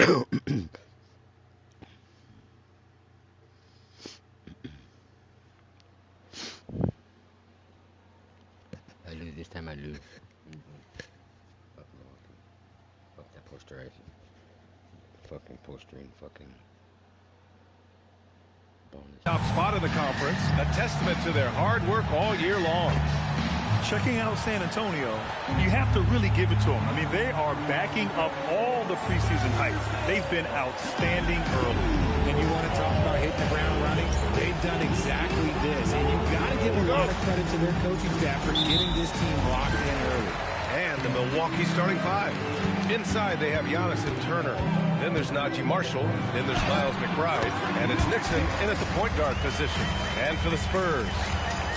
I lose this time. I lose. Fuck Milwaukee. Fuck that posterizing. Fucking postering. Fucking bonus. Top spot in the conference, a testament to their hard work all year long. Checking out San Antonio, you have to really give it to them. I mean, they are backing up all the preseason hype. They've been outstanding early. And you want to talk about hitting the ground running? They've done exactly this. And you've got to give a lot of credit to their coaching staff for getting this team locked in early. And the Milwaukee starting five. Inside, they have Giannis and Turner. Then there's Najee Marshall. Then there's Miles McBride. And it's Nixon in at the point guard position. And for the Spurs,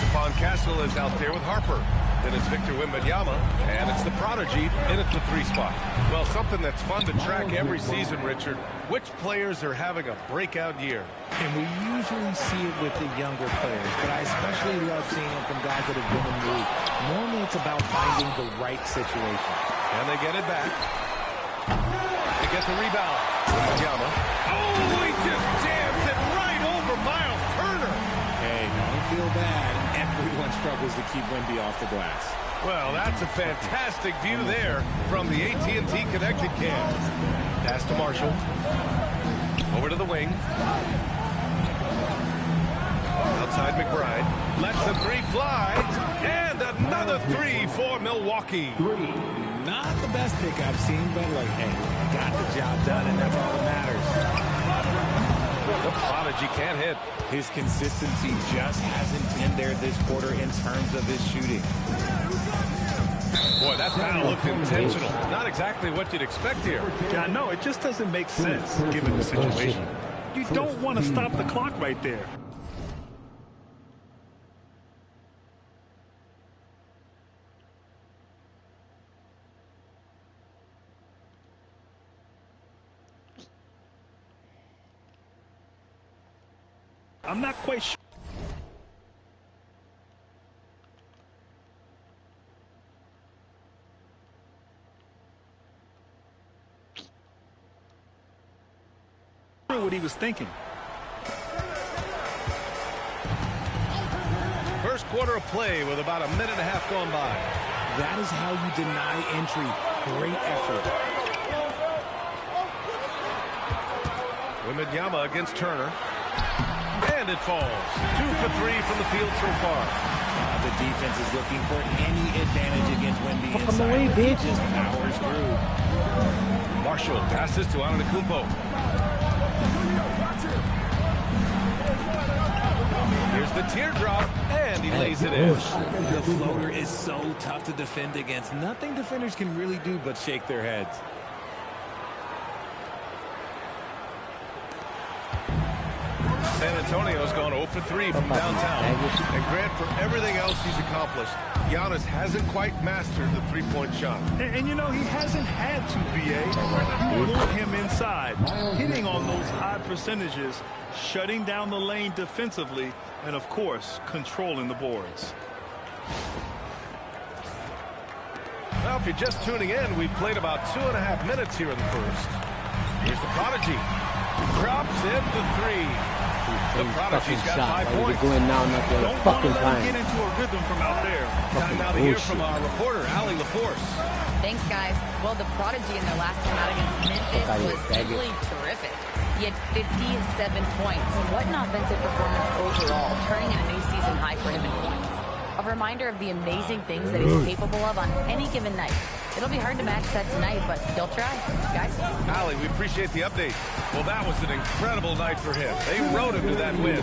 Stephon Castle is out there with Harper. Then it's Victor Wembanyama, and it's the prodigy in at the 3 spot. Well, something that's fun to track every season, Richard. Which players are having a breakout year? And we usually see it with the younger players, but I especially love seeing it from guys that have been in the league. Normally, it's about finding the right situation. And they get it back. They get the rebound. Wembanyama. Oh, he just jams it right over Miles Turner. Hey, don't feel bad. Everyone struggles to keep Wemby off the glass. Well, that's a fantastic view there from the AT&T Connected Cam. Pass to Marshall. Over to the wing. Outside McBride. Lets the 3 fly. And another 3 for Milwaukee. Not the best pick I've seen, but like, hey, got the job done, and that's all that matters. The prodigy can't hit. His consistency just hasn't been there this quarter in terms of his shooting. Boy, that foul looked intentional. Not exactly what you'd expect here. Yeah, I know. It just doesn't make sense given the situation. You don't want to stop the clock right there. I'm not quite sure what he was thinking. First quarter of play with about a minute and a half gone by. That is how you deny entry. Great effort. Wembanyama against Turner. And it falls. 2 for 3 from the field so far. The defense is looking for any advantage against Wemby Fuck inside. away, bitch. He just powers through. Marshall passes to Antetokounmpo. Here's the teardrop, and he lays it in. The floater is so tough to defend against. Nothing defenders can really do but shake their heads. San Antonio's gone 0 for 3 from downtown. And Grant, for everything else he's accomplished, Giannis hasn't quite mastered the three-point shot. And you know, he hasn't had to, B.A. You want him inside, hitting on those high percentages, shutting down the lane defensively, and, of course, controlling the boards. Well, if you're just tuning in, we've played about 2.5 minutes here in the first. Here's the prodigy. Drops in the 3. The prodigy's got 5 points. Going now, not the Don't fucking want to let him time. get into a rhythm from out there. Time now to hear from our reporter, Allie LaForce. Thanks, guys. Well, the prodigy in their last time out against Memphis was simply terrific. He had 57 points. What an offensive performance overall, turning in a new season high for him in points. A reminder of the amazing things that he's capable of on any given night. It'll be hard to match that tonight, but he'll try. Guys? Allie, we appreciate the update. Well, that was an incredible night for him. They rode him to that win.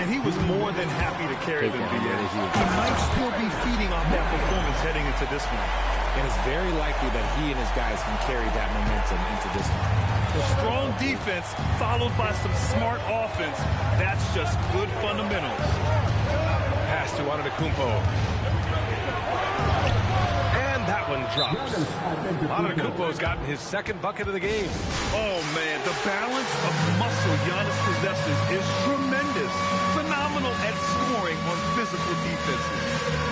And he was more than happy to carry them, B.A. He might still be feeding off that performance heading into this one. And it's very likely that he and his guys can carry that momentum into this one. The strong defense followed by some smart offense. That's just good fundamentals. Pass to Antetokounmpo. And that one drops. Antetokounmpo's gotten his second bucket of the game. Oh, man, the balance of muscle Giannis possesses is tremendous. Phenomenal at scoring on physical defenses.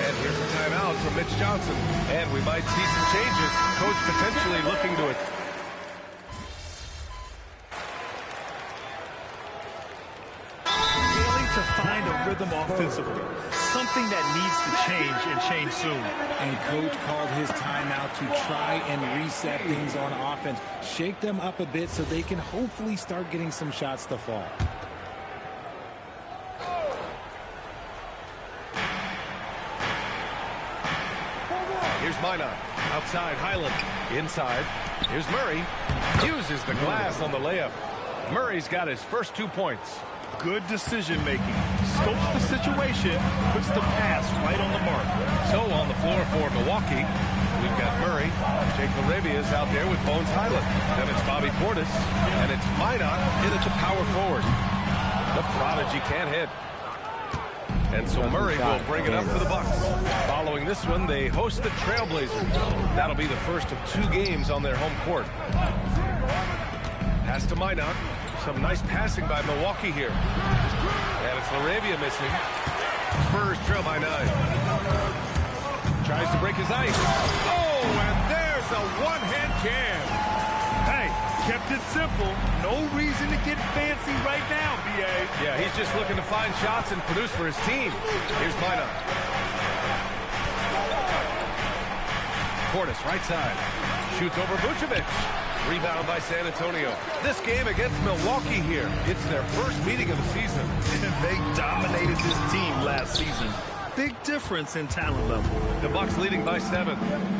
And here's a timeout from Mitch Johnson. And we might see some changes. Coach potentially looking to it. rhythm offensively. Something that needs to change and change soon. And coach called his timeout to try and reset things on offense. Shake them up a bit so they can hopefully start getting some shots to fall. Here's Minot. Outside, Highland. Inside. Here's Murray. Uses the glass on the layup. Murray's got his first 2 points. Good decision-making. Scopes the situation, puts the pass right on the mark. So on the floor for Milwaukee, we've got Murray. Jake Larabia's out there with Bones Highland. Then it's Bobby Portis. And it's Minot in at the power forward. The prodigy can't hit. And so Murray will bring it up for the Bucks. Following this one, they host the Trailblazers. That'll be the first of 2 games on their home court. Pass to Minot. Some nice passing by Milwaukee here. And it's Larabia missing. Spurs trail by 9. Tries to break his ice. Oh, and there's a one-hand jam. Hey, kept it simple. No reason to get fancy right now, B.A. Yeah, he's just looking to find shots and produce for his team. Here's Minot. Portis, right side. Shoots over Vucevic. Rebound by San Antonio. This game against Milwaukee here. It's their first meeting of the season. They dominated this team last season. Big difference in talent level. The Bucks leading by 7.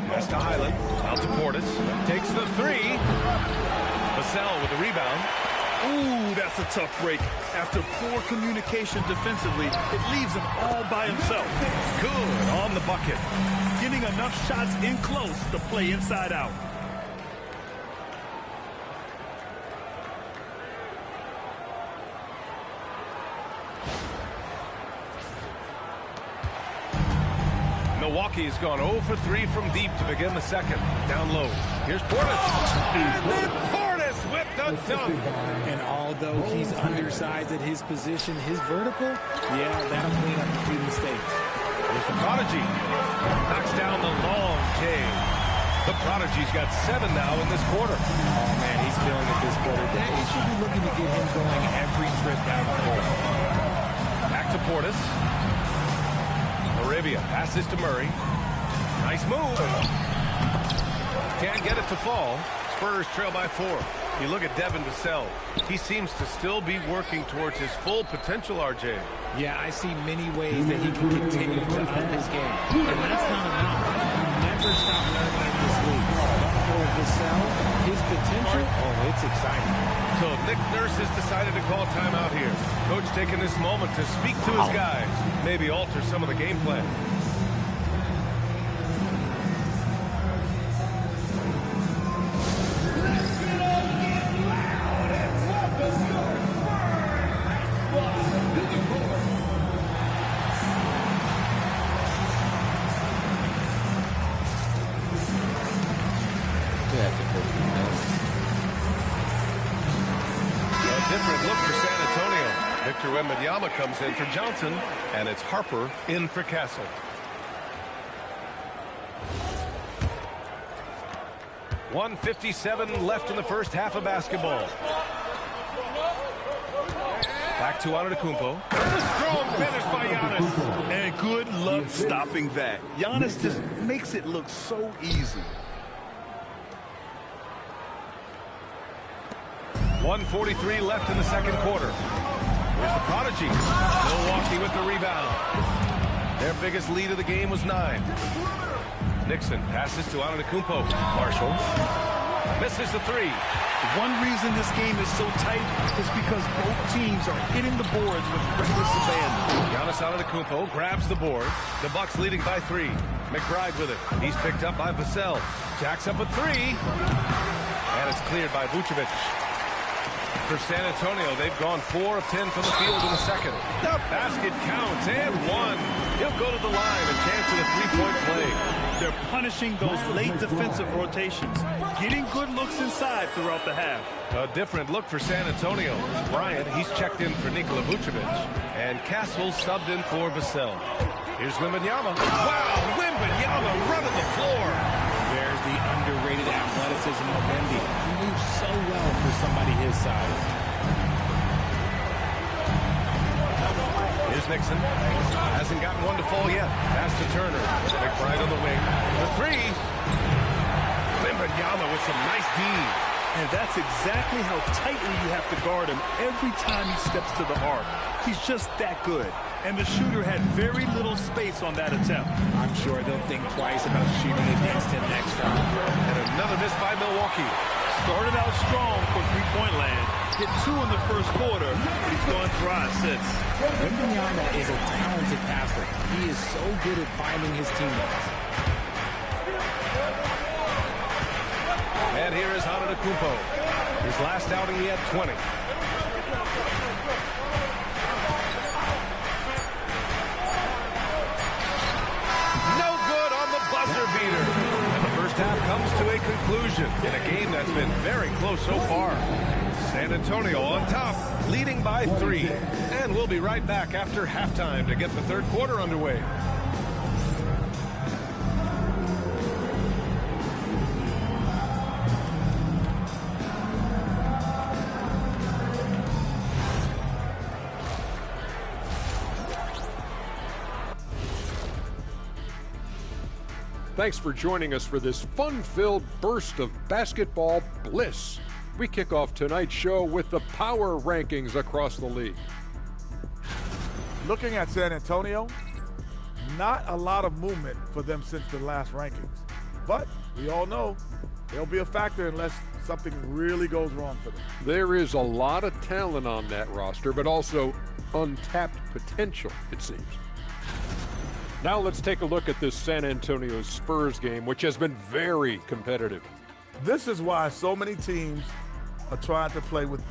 Pass to Highland. Out to Portis. Takes the 3. Vassell with the rebound. Ooh, that's a tough break. After poor communication defensively, it leaves him all by himself. Good on the bucket. Getting enough shots in close to play inside out. Milwaukee's gone 0 for 3 from deep to begin the second. Down low. Here's Portis. And then Portis with the dunk. And although he's undersized at his position, his vertical, yeah, that'll clean up a few mistakes. Here's the Prodigy. Knocks down the long J. The Prodigy's got 7 now in this quarter. Oh, man, he's feeling it this quarter. They should be looking to get him going every trip down the floor. Back to Portis. Arabia passes to Murray. Nice move. Can't get it to fall. Spurs trail by 4. You look at Devin Vassell. He seems to still be working towards his full potential, RJ. Yeah, I see many ways that he can continue to up his game. And that's not enough. You never stop learning in this league. But for Vassell, his potential, oh, it's exciting. So Nick Nurse has decided to call timeout here. Coach taking this moment to speak to his guys. Maybe alter some of the game plan. Different look for San Antonio. Victor Wembanyama comes in for Johnson, and it's Harper in for Castle. .157 left in the first half of basketball. Back to Antetokounmpo. Strong finish by Giannis. And good luck stopping that. Giannis just makes it look so easy. 1:43 left in the second quarter. Here's the Prodigy. Milwaukee with the rebound. Their biggest lead of the game was 9. Nixon passes to Antetokounmpo. Marshall misses the 3. One reason this game is so tight is because both teams are hitting the boards with reckless abandon. Giannis Antetokounmpo grabs the board. The Bucks leading by 3. McBride with it. He's picked up by Vassell. Jacks up a 3. And it's cleared by Vucevic. For San Antonio, they've gone 4 of 10 from the field in the second. The basket counts, and 1. He'll go to the line, a chance at a 3-point play. They're punishing those late defensive rotations, getting good looks inside throughout the half. A different look for San Antonio. Bryant, he's checked in for Nikola Vucevic, and Castle subbed in for Vassell. Here's Wembanyama. Wow, Wembanyama running the floor. There's the underrated athleticism of Wemby. He moves so well for somebody his size. Here's Nixon. Hasn't gotten one to fall yet. Pass to Turner. McBride on the wing. The three. Wembanyama with some nice D. And that's exactly how tightly you have to guard him every time he steps to the arc. He's just that good. And the shooter had very little space on that attempt. I'm sure they'll think twice about shooting against him next time. And another miss by Milwaukee. Started out strong for three-point land. Hit 2 in the first quarter, but he's gone dry since. Wembanyama is a talented passer. He is so good at finding his teammates. And here is Antetokounmpo. His last outing, he had 20. No good on the buzzer beater. And the first half comes to a conclusion in a game that's been very close so far. San Antonio on top, leading by 3. And we'll be right back after halftime to get the third quarter underway. Thanks for joining us for this fun-filled burst of basketball bliss. We kick off tonight's show with the power rankings across the league. Looking at San Antonio, not a lot of movement for them since the last rankings. But we all know they'll be a factor unless something really goes wrong for them. There is a lot of talent on that roster, but also untapped potential, it seems. Now let's take a look at this San Antonio Spurs game, which has been very competitive. This is why so many teams are trying to play with.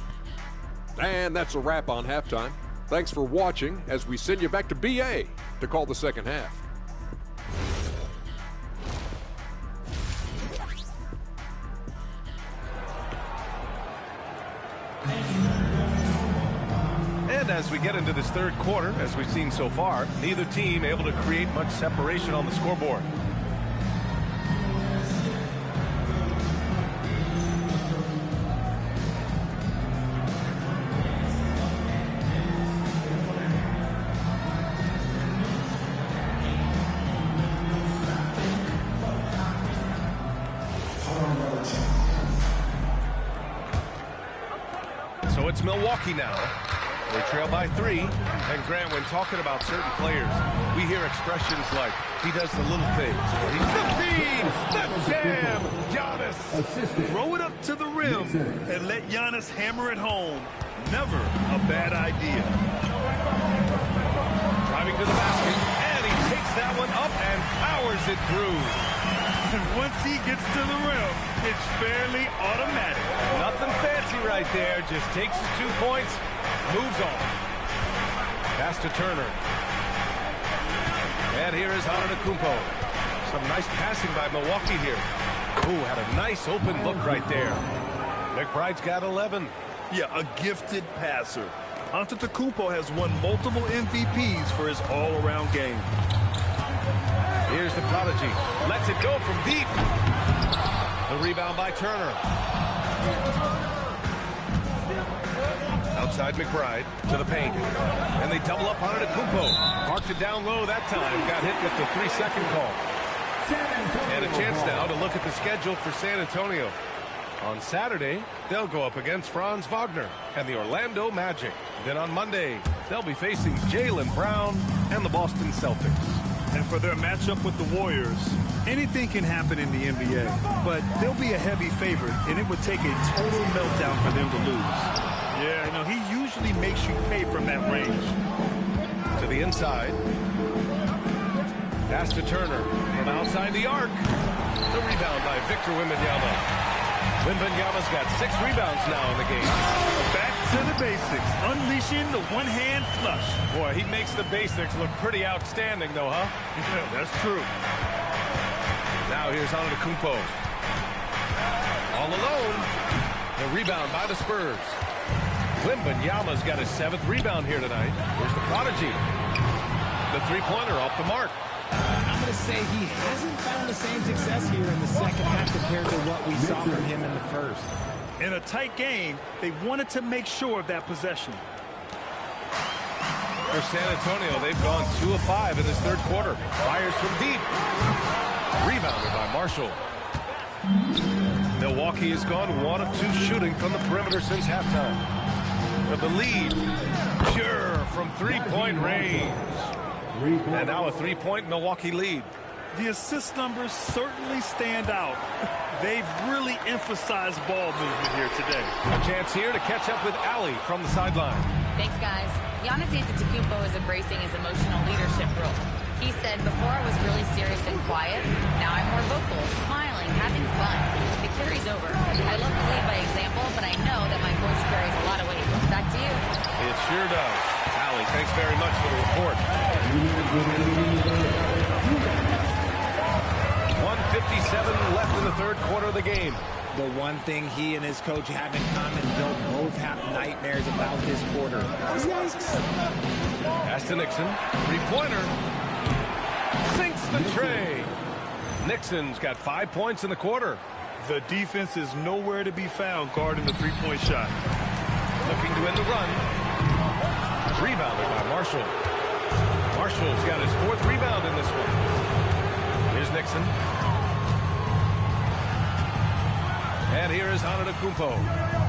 And that's a wrap on halftime. Thanks for watching as we send you back to BA to call the second half. And as we get into this third quarter, as we've seen so far, neither team able to create much separation on the scoreboard. So it's Milwaukee now. They trail by 3. And Grant, when talking about certain players, we hear expressions like, he does the little things, or he the feed, the jam, Giannis. Throw it up to the rim and let Giannis hammer it home. Never a bad idea. Driving to the basket, and he takes that one up and powers it through. And once he gets to the rim, it's fairly automatic. Nothing fancy right there, just takes his 2 points, moves on. Pass to Turner. And here is Antetokounmpo. Some nice passing by Milwaukee here. Ooh, had a nice open look right there. McBride's got 11. Yeah, a gifted passer. Antetokounmpo has won multiple MVPs for his all-around game. Here's the prodigy. Lets it go from deep. The rebound by Turner. Outside McBride to the paint. And they double up on it at Antetokounmpo. Marked it down low that time. Got hit with the 3-second call. And a chance now to look at the schedule for San Antonio. On Saturday, they'll go up against Franz Wagner and the Orlando Magic. Then on Monday, they'll be facing Jaylen Brown and the Boston Celtics. And for their matchup with the Warriors, anything can happen in the NBA. But they'll be a heavy favorite, and it would take a total meltdown for them to lose. Yeah, I know, he usually makes you pay from that range. To the inside. Pass to Turner from outside the arc. The rebound by Victor Wembanyama. Wembanyama's got 6 rebounds now in the game. Back to the basics, unleashing the one-hand flush. Boy, he makes the basics look pretty outstanding, though, huh? Yeah, that's true. Now here's Antetokounmpo. All alone. The rebound by the Spurs. Wembanyama's got his 7th rebound here tonight. Here's the prodigy. The three-pointer off the mark. I'm going to say he hasn't found the same success here in the second half compared to what we saw from him in the first. In a tight game, they wanted to make sure of that possession. For San Antonio, they've gone 2 of 5 in this third quarter. Fires from deep. Rebounded by Marshall. Milwaukee has gone 1 of 2 shooting from the perimeter since halftime. For the lead, pure from three-point range. And now a 3-point Milwaukee lead. The assist numbers certainly stand out. They've really emphasized ball movement here today. A chance here to catch up with Allie from the sideline. Thanks, guys. Giannis Antetokounmpo is embracing his emotional leadership role. He said, before I was really serious and quiet, now I'm more vocal, smiling, having fun. It carries over. I love to lead by example, but I know that my voice carries a lot of weight. Back to you. It sure does. Allie, thanks very much for the report. 1:57 left in the third quarter of the game. The one thing he and his coach have in common, they'll both have nightmares about this quarter. Pass to Nixon. Three-pointer. Sinks the tray. Nixon's got 5 points in the quarter. The defense is nowhere to be found guarding the three-point shot. Looking to end the run. Rebounded by Marshall. Marshall's got his 4th rebound in this one. Here's Nixon. And here is Antetokounmpo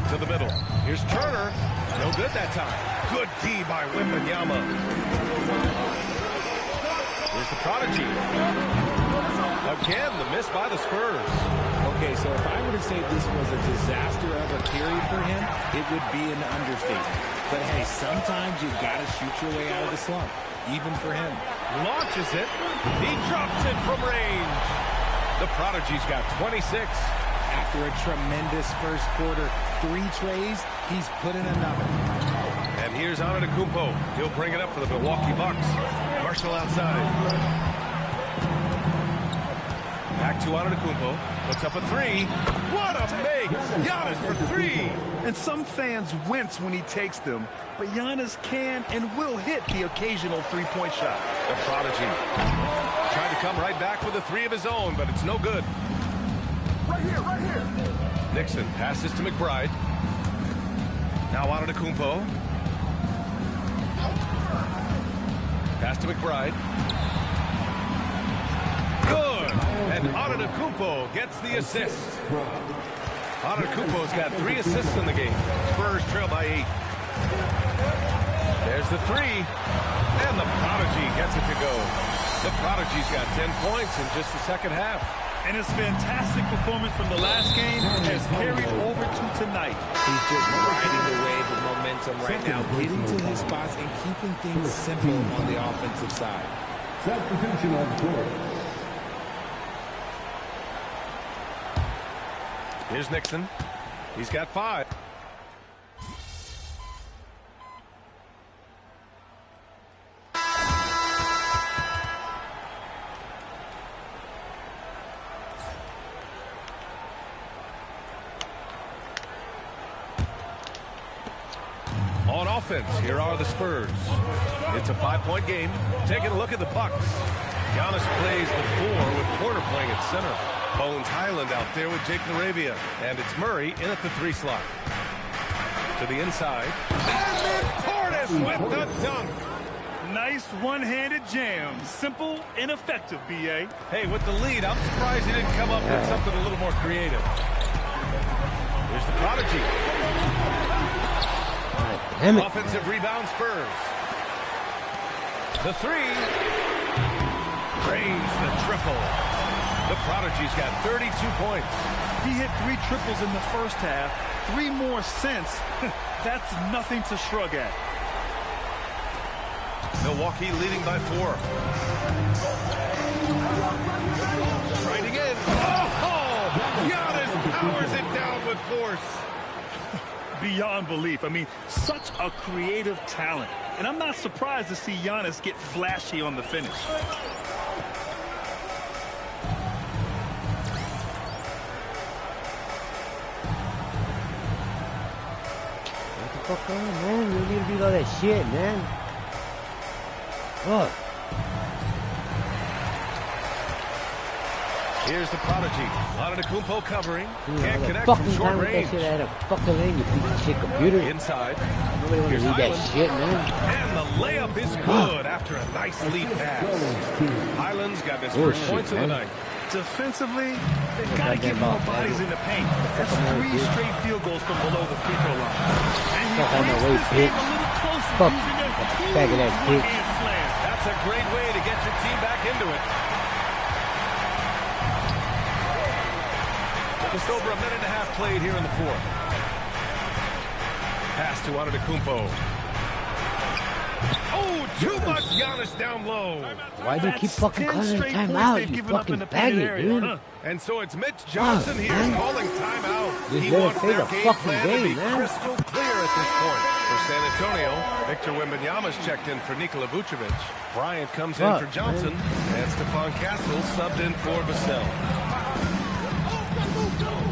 to the middle. Here's Turner. No good that time. Good D by Wembanyama. Here's the prodigy. Again, the miss by the Spurs. Okay, so if I were to say this was a disaster of a period for him, it would be an understatement. But hey, sometimes you gotta shoot your way out of the slump, even for him. Launches it. He drops it from range. The prodigy's got 26. After a tremendous first quarter, 3 trays, he's put in another. And here's Antetokounmpo. He'll bring it up for the Milwaukee Bucks. Marshall outside. Back to Antetokounmpo. Puts up a 3. What a make! Giannis for 3. And some fans wince when he takes them, but Giannis can and will hit the occasional three-point shot. The prodigy tried to come right back with a 3 of his own, but it's no good. Right here. Nixon passes to McBride. Now Antetokounmpo. Pass to McBride. Good. And Antetokounmpo gets the assist. Antetokounmpo's got 3 assists in the game. Spurs trail by 8. There's the 3. And the prodigy gets it to go. The prodigy's got 10 points in just the second half. And his fantastic performance from the last game has carried over to tonight. He's just riding the wave of momentum right now, getting to his spots and keeping things simple on the offensive side. Substitution on the court. Here's Nixon. He's got 5. On offense, here are the Spurs. It's a 5-point game. Taking a look at the Bucks. Giannis plays the 4 with Porter playing at center. Bones Highland out there with Jake Laravia. And it's Murray in at the 3 slot. To the inside. And then Portis with the dunk. Nice one-handed jam. Simple and effective, B.A. Hey, with the lead, I'm surprised he didn't come up with something a little more creative. Here's the prodigy. Damn it. Offensive rebound Spurs. The 3. Drains the triple. The prodigy's got 32 points. He hit 3 triples in the first half, 3 more since. That's nothing to shrug at. Milwaukee leading by 4. Trying again. Oh! Giannis powers it down with force. Beyond belief. I mean, such a creative talent. And I'm not surprised to see Giannis get flashy on the finish. Fuck on, man. You need to do all that shit, man. Fuck. Here's the prodigy. Antetokounmpo covering. Dude, Can't I connect fucking from short time with range. that shit out of fucking lane, you piece of shit computer. Inside. Nobody want to Here's read that Highland. shit, man. And the layup is good after a nice lead pass. Highland's got his first Bullshit, points of the man. night. Defensively, they've got to get more bodies in the paint. That's 3 straight field goals from below the free throw line. And he Fuck out my brings way, this game bitch. a little closer Fuck using a you, faggot cool ass bitch. forehand slam. That's a great way to get your team back into it. Just over a minute and a half played here in the fourth. Pass to Antetokounmpo. Oh, too much Giannis down low. Why do you keep That's fucking 10 calling straight timeout, points they've you given up fucking in the painted faggot, area, dude? huh? And so it's Mitch Johnson here man. calling timeout. Just He let it wants play their the game fucking plan to be game, man. crystal clear at this point. For San Antonio, Victor Wembanyama's checked in for Nikola Vucevic. Bryant comes in Fuck, for Johnson. And Stephon Castle subbed in for Vassell.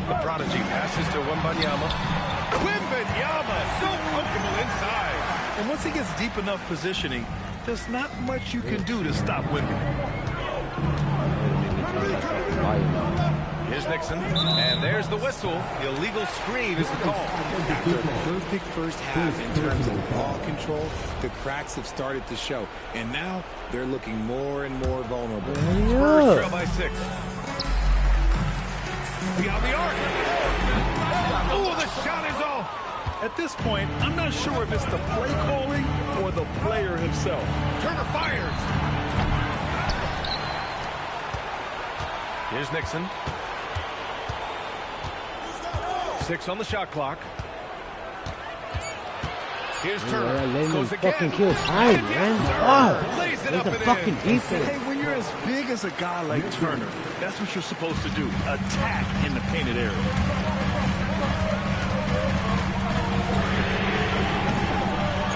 The prodigy passes to Wembanyama. Wembanyama so comfortable inside. And once he gets deep enough positioning, there's not much you can do to stop Wemby. Here's Nixon, and there's the whistle. Illegal screen is the call. After a perfect first half in terms of ball control, the cracks have started to show. And now they're looking more and more vulnerable. Spurs trail by 6. Beyond the arc. Oh, the shot is off. At this point, I'm not sure if it's the play calling or the player himself. Turner fires. Here's Nixon. 6 on the shot clock. Here's Turner. Let Goes me again. fucking kill time, And man. yes, sir. Fuck. Lays it There's up a and fucking in. defense. Hey, when you're as big as a guy like Turner, that's what you're supposed to do. Attack in the painted area.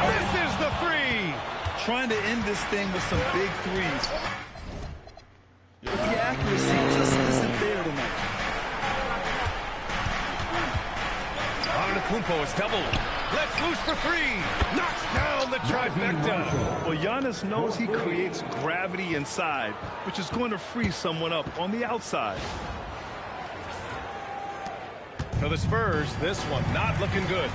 This is the 3. Trying to end this thing with some big threes. But the accuracy just isn't there tonight. Antetokounmpo is doubled. Let's loose for 3. Knocks down the trifecta. Well, Giannis knows he creates gravity inside, which is going to free someone up on the outside. For the Spurs, this one not looking good.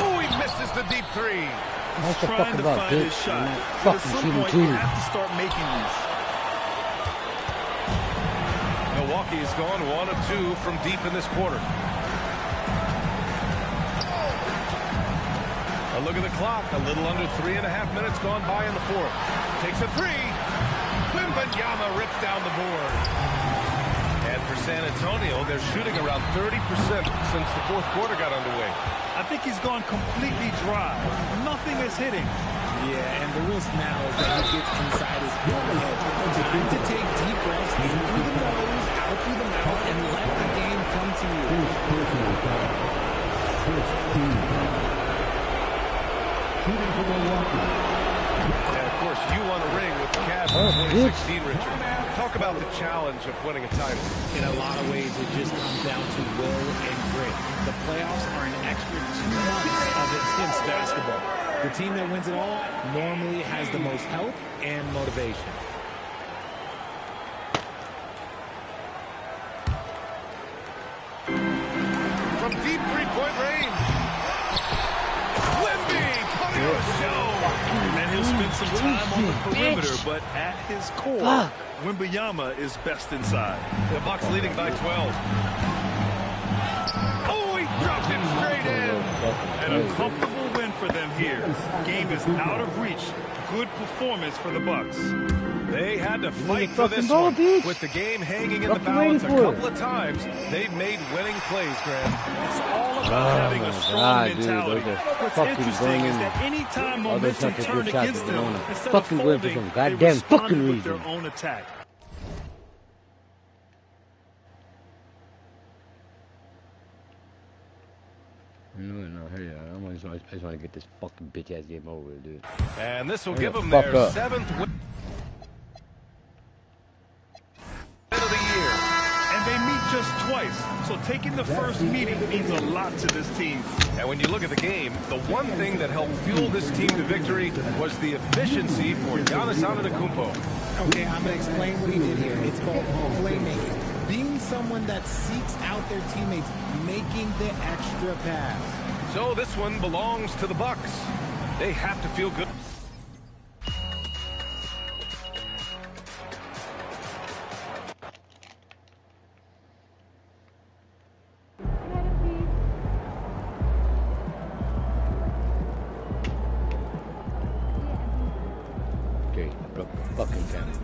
Oh, he misses the deep 3. That's the Trying fuck to about, find bitch. his shot. I'm not But at fucking some shooting point, you twos. have to start making these. Milwaukee has gone 1 of 2 from deep in this quarter. A look at the clock. A little under 3.5 minutes gone by in the fourth. Takes a 3. Wembanyama rips down the board. And for San Antonio, they're shooting around 30% since the fourth quarter got underway. I think he's gone completely dry. Nothing is hitting. Yeah, and the risk now is that he gets inside his own head. Time to take deep breaths in through the nose, out through the mouth, and let the game come to you. And of course, you won a ring with the Cavs in 2016, Richard. Talk about the challenge of winning a title. In a lot of ways, it just comes down to will and grit. The playoffs are an extra 2 months of intense basketball. The team that wins it all normally has the most health and motivation. From deep three-point range. Wemby putting on a show. And he'll spend some time on the perimeter, but at his core, Wembanyama is best inside. The Bucks leading by 12. Oh, he dropped him straight in. And a comfortable win for them here. Game is out of reach. Good performance for the Bucks. They had to fight for fucking this ball, one. bitch. With the game hanging in the Fucking balance a waiting for it. couple of times, they've made winning plays, Graham. It's all about having a strong God, dude, mentality. those are What's fucking interesting going is in. that any time All those momentum fucking turned good shots against are them, going in. instead Fucking of going for folding, some they goddamn responded fucking with their reason. own attack. No, hurry up. I just want to get this fucking bitch ass game over with, dude. And this will Hurry give the them fuck their up. 7th win of the year. And they meet just twice twice, so taking the first meeting means a lot to this team. And when you look at the game, the one thing that helped fuel this team to victory was the efficiency for Giannis Antetokounmpo. Okay, I'm going to explain what he did here. It's called playmaking. Being someone that seeks out their teammates, making the extra pass. So this one belongs to the Bucks. They have to feel good. Okay, I broke the fucking camera.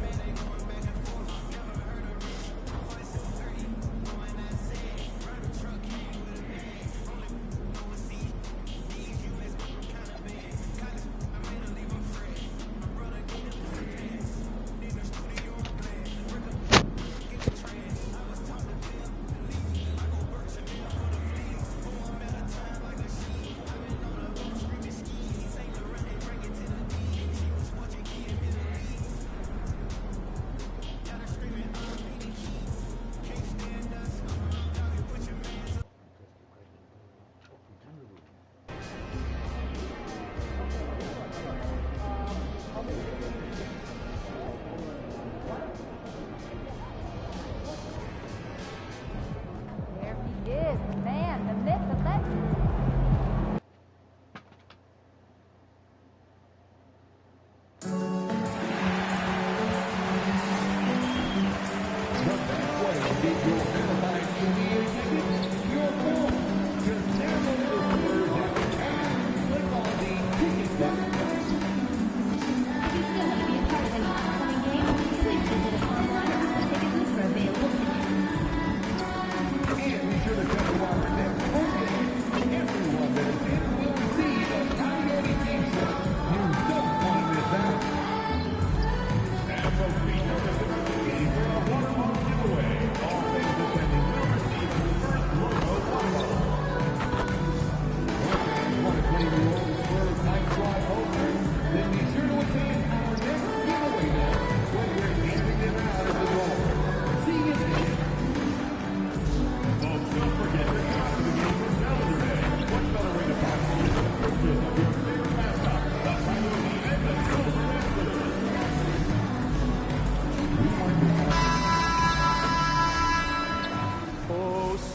There he is, the man, the myth, the legend.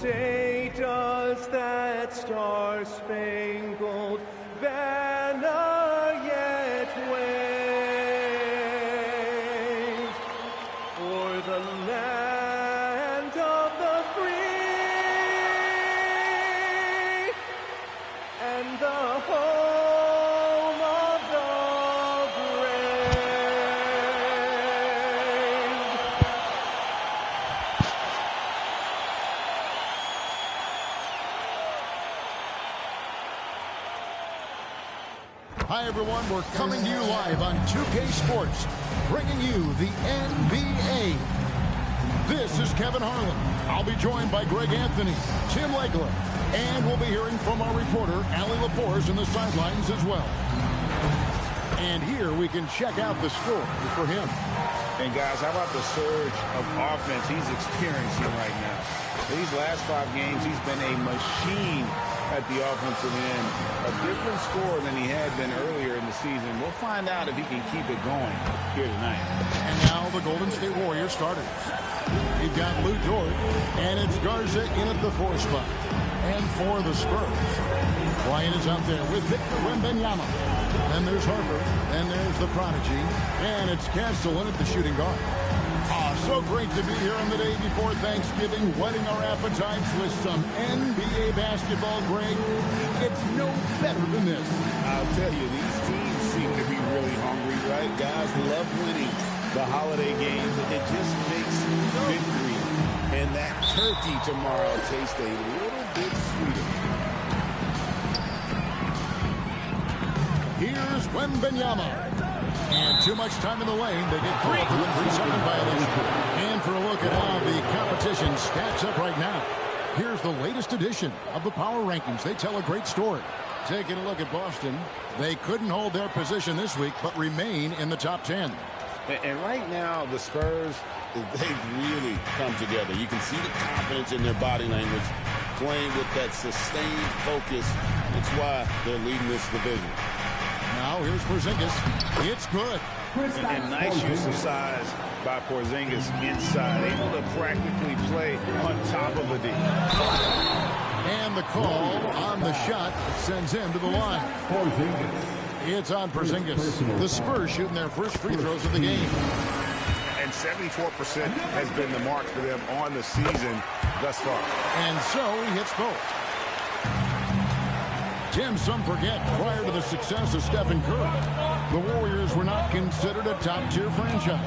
Say does that star-spangled banner yet wave o'er the land of the free and the home of the brave? Hi, everyone. We're coming to you live on 2K Sports, bringing you the NBA. This is Kevin Harlan. I'll be joined by Greg Anthony, Tim Legler, and we'll be hearing from our reporter, Allie LaForce, in the sidelines as well. And here we can check out the score for him. And, guys, how about the surge of offense he's experiencing right now? These last 5 games, he's been a machine at the offensive end. A different score than he had been earlier in the season. We'll find out if he can keep it going here tonight. And now the Golden State Warriors starters. You've got Lou Dort, and it's Garza in at the 4 spot. And for the Spurs, Bryant is out there with Victor Wembanyama. Then there's Harper, then there's the Prodigy, and it's Castle in at the shooting guard. So great to be here on the day before Thanksgiving, whetting our appetites with some NBA basketball, Greg. It's no better than this. I'll tell you, these teams seem to be really hungry, right? Guys love winning the holiday games. It just makes victory and that turkey tomorrow taste a little bit sweeter. Here's Wembanyama. And too much time in the lane. They get caught for a 3-second violation. And for a look at how the competition stacks up right now. Here's the latest edition of the Power Rankings. They tell a great story. Taking a look at Boston. They couldn't hold their position this week, but remain in the top 10. And right now, the Spurs, is they've really come together. You can see the confidence in their body language, playing with that sustained focus. It's why they're leading this division. Now here's Porzingis. It's good. And nice use of size by Porzingis inside, able to practically play on top of a D. And the call on the shot sends him to the line. It's on Porzingis. The Spurs shooting their first free throws of the game. And 74% has been the mark for them on the season thus far. And so he hits both. Tim, some forget, prior to the success of Stephen Curry, the Warriors were not considered a top-tier franchise.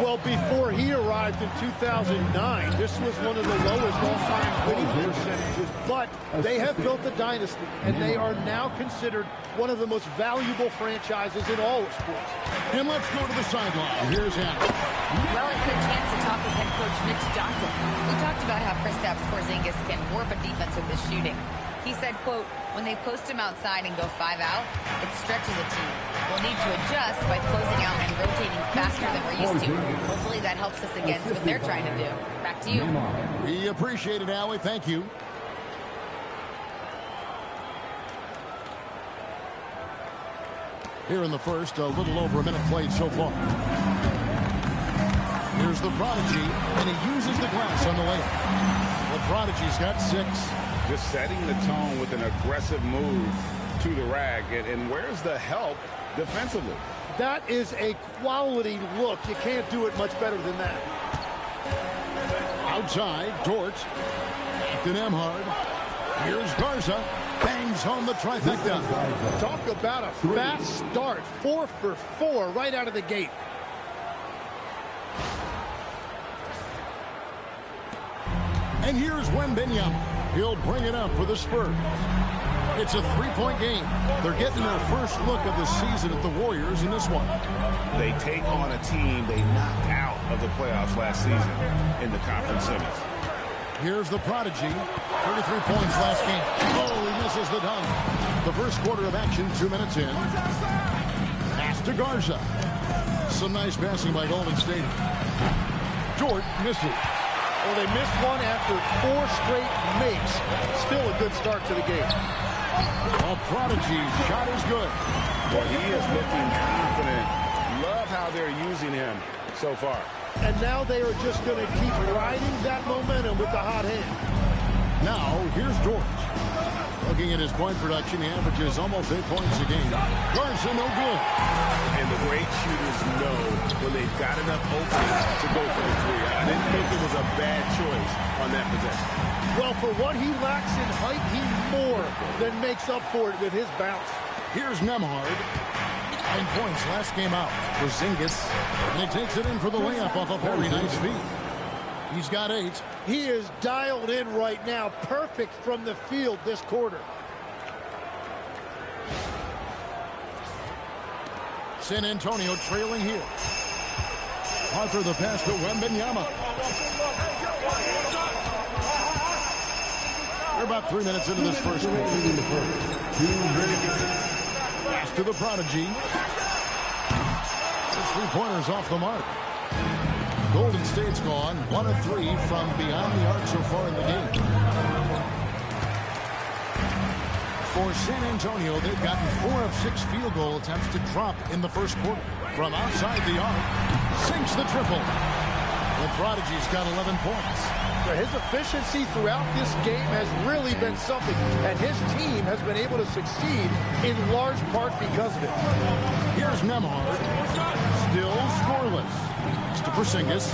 Well, before he arrived in 2009, this was one of the lowest all-time winning percentages. But they have built a dynasty, and they are now considered one of the most valuable franchises in all of sports. And let's go to the sideline. Here's Adam. Well, it's a chance to talk with head coach Mitch Johnson. We talked about how Kristaps Porzingis can warp a defense with his shooting. He said, quote, when they post him outside and go 5 out, it stretches a team. We'll need to adjust by closing out and rotating faster than we're used to. Hopefully that helps us against what they're trying to do. Back to you. We appreciate it, Allie. Thank you. Here in the first, a little over a minute played so far. Here's the Prodigy, and he uses the glass on the layup. The Prodigy's got 6. Just setting the tone with an aggressive move to the rack. And where's the help defensively? That is a quality look. You can't do it much better than that. Outside, Dort. To Nemhard. Here's Garza. Bangs home the trifecta. Talk about a fast start. 4 for 4 right out of the gate. And here's Wembanyama. He'll bring it up for the Spurs. It's a 3-point game. They're getting their first look of the season at the Warriors in this one. They take on a team they knocked out of the playoffs last season in the conference semis. Here's the Prodigy. 33 points last game. Oh, he misses the dunk. The first quarter of action, 2 minutes in. Pass to Garza. Some nice passing by Golden State. Dort misses. Well, they missed one after 4 straight makes. Still a good start to the game. A Prodigy shot is good. Well, he is looking confident. Love how they're using him so far. And now they are just going to keep riding that momentum with the hot hand. Now, here's Dort. Looking at his point production, he averages almost 8 points a game. Garza, no good. And the great shooters know when they've got enough openings to go for the 3. I didn't think it was a bad choice on that possession. Well, for what he lacks in height, he more than makes up for it with his bounce. Here's Nemhard. 9 points last game out. Porzingis. And he takes it in for the layup off a very nice feed. He's got 8. He is dialed in right now. Perfect from the field this quarter. San Antonio trailing here. Arthur the pass to Wembanyama. We're about 3 minutes into this first quarter. Pass to the Prodigy. The 3-pointers off the mark. Golden State's gone 1 of 3 from beyond the arc so far in the game. For San Antonio, they've gotten 4 of 6 field goal attempts to drop in the first quarter. From outside the arc, sinks the triple. The Prodigy's got 11 points. His efficiency throughout this game has really been something, and his team has been able to succeed in large part because of it. Here's Nemhard. Still scoreless. Next to Porzingis.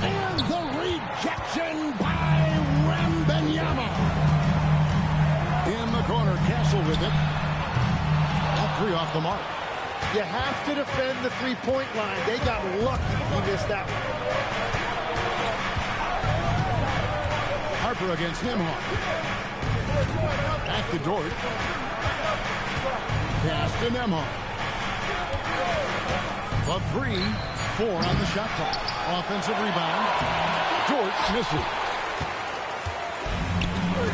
And the rejection by Wembanyama. In the corner, Castle with it. That 3 off the mark. You have to defend the 3-point line. They got lucky he missed that one. Harper against Nemhard. Back to Dort. Pass to Nemhard. A 3-4 on the shot clock. Offensive rebound. Dort misses.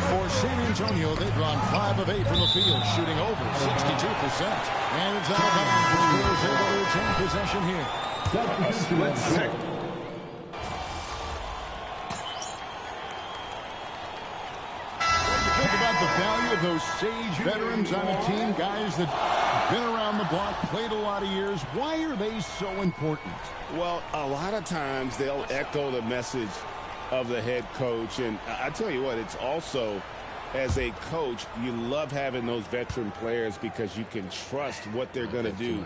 For San Antonio, they've gone 5 of 8 from the field, shooting over 62%. And it's out of bounds. The Spurs able to retain possession here. A split second. Think about the value of those sage veterans on a team, guys that been around the block, played a lot of years. Why are they so important? Well, a lot of times they'll echo the message of the head coach. And I tell you what, it's also, as a coach, you love having those veteran players because you can trust what they're going to do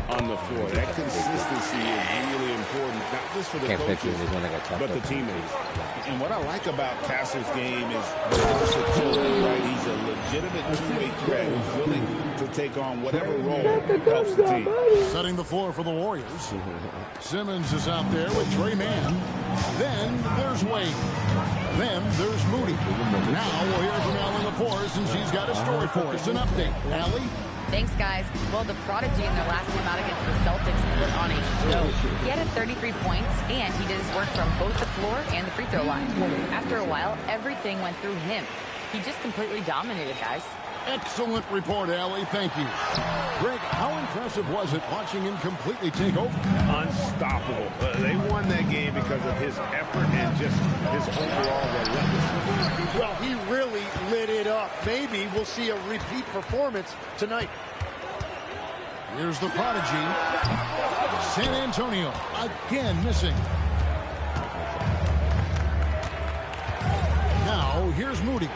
on the floor. That consistency is really important, not just for the coaches, but the teammates. And what I like about Castle's game is the versatility, right? He's a legitimate two-way threat who's willing to take on whatever role helps the team. Setting the floor for the Warriors. Simmons is out there with Trey Mann. Then there's Wade. Then there's Moody. Now we'll hear from Allie LaForce, and she's got a story for us. An update. Allie? Thanks, guys. Well, the prodigy in their last time out against the Celtics put on a show. He had 33 points, and he did his work from both the floor and the free throw line. After a while, everything went through him. He just completely dominated, guys. Excellent report, Allie. Thank you. Greg, how impressive was it watching him completely take over? Unstoppable. They won that game because of his effort and just his overall relentlessness. Well, he really lit it up. Maybe we'll see a repeat performance tonight. Here's the prodigy. San Antonio again missing. Now, here's Moody.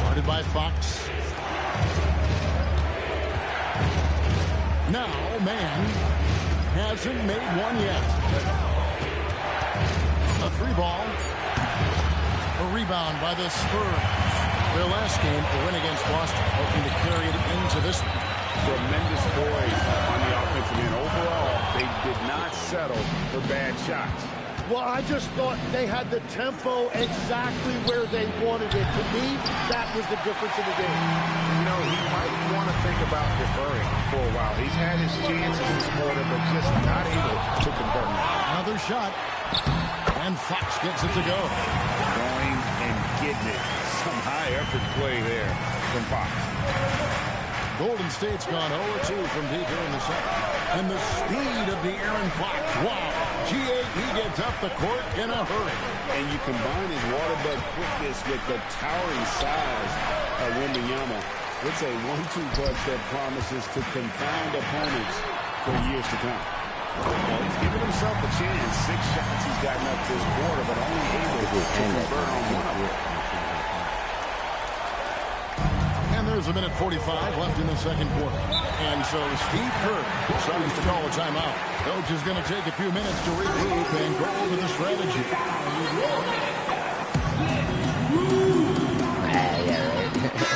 Guarded by Fox. Now, Mann hasn't made one yet. A three ball. A rebound by the Spurs. Their last game, a win against Boston, hoping to carry it into this one. Tremendous poise on the offensive end. Overall, they did not settle for bad shots. Well, I just thought they had the tempo exactly where they wanted it. To me, that was the difference in the game. You know, he might want to think about deferring for a while. He's had his chances this quarter, but just not able to convert. Another shot. And Fox gets it to go. Going and getting it. Some high effort play there from Fox. Golden State's gone 0-2 from deep here in the second. And the speed of the Aaron Fox. Wow. He gets up the court in a hurry. And you combine his waterbed quickness with the towering size of Wembanyama. It's a 1-2 punch that promises to confound opponents for years to come. Well, he's given himself a chance. 6 shots he's gotten up this quarter, but only able to convert on one of them. And there's a minute 45 left in the second quarter. And so Steve Kerr decides to call a timeout. Coach is going to take a few minutes to regroup and go over the strategy.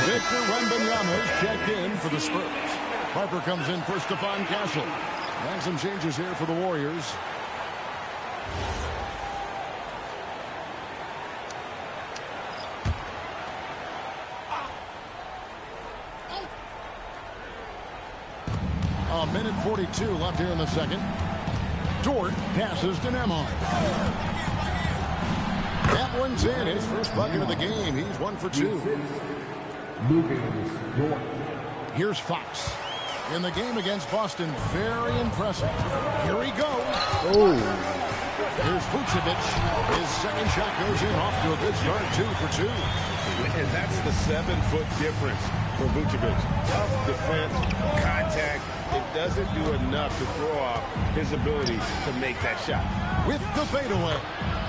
Victor Wembanyama is checked in for the Spurs. Harper comes in for Stephon Castle. And some changes here for the Warriors. A minute 42 left here in the second. Dort passes to Nemhard. That one's in. His first bucket of the game. He's 1 for 2. Here's Fox. In the game against Boston, very impressive. Here he goes. Oh. Here's Vucevic. His second shot goes in, off to a good start, 2 for 2. And that's the 7-foot difference for Vucevic. Tough defense, contact. It doesn't do enough to throw off his ability to make that shot. With the fadeaway.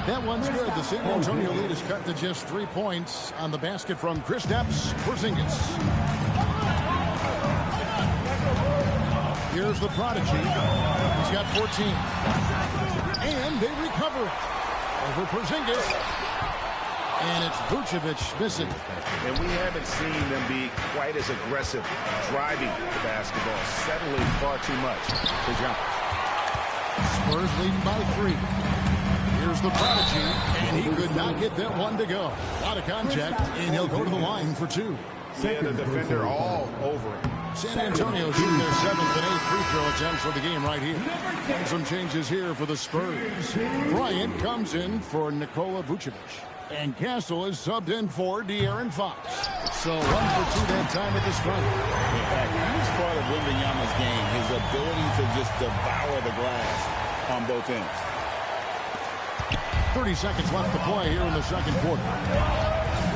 That one's good. The San Antonio lead is cut to just 3 points on the basket from Kristaps Porzingis. Here's the prodigy. He's got 14. And they recover over Porzingis. And it's Vucevic missing. And we haven't seen them be quite as aggressive driving the basketball, settling far too much for jumpers. Spurs leading by 3. Here's the prodigy, and he could not get that one to go. A lot of contact, and he'll go to the line for 2. Yeah, the defender all over him. San Antonio shooting their 7th and 8th free throw attempts for the game right here. And some changes here for the Spurs. Bryant comes in for Nikola Vucevic. And Castle is subbed in for De'Aaron Fox. So 1 for 2 that time at the stripe. Yeah, huge part of Wembanyama's game, his ability to just devour the glass. on both ends. 30 seconds left to play here in the second quarter.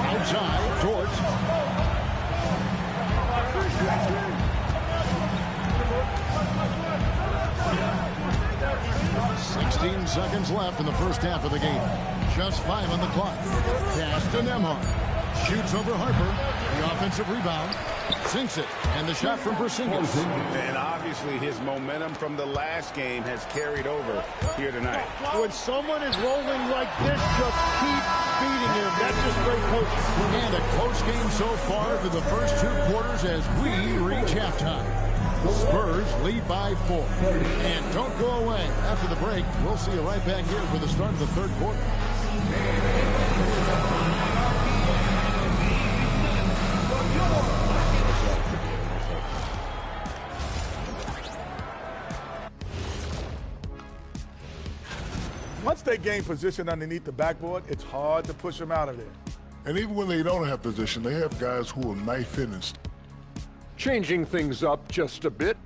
Outside, George. 16 seconds left in the first half of the game. Just 5 on the clock. Pass to Nembhard. Shoots over Harper. The offensive rebound. Sinks it. And the shot from Porzingis. And obviously his momentum from the last game has carried over here tonight. When someone is rolling like this, just keep beating him. That's just great coaching. And a close game so far for the first 2 quarters as we reach halftime. Spurs lead by 4. And don't go away. After the break, we'll see you right back here for the start of the third quarter. Once they gain position underneath the backboard, it's hard to push them out of there. And even when they don't have position, they have guys who will knife in and Changing things up just a bit.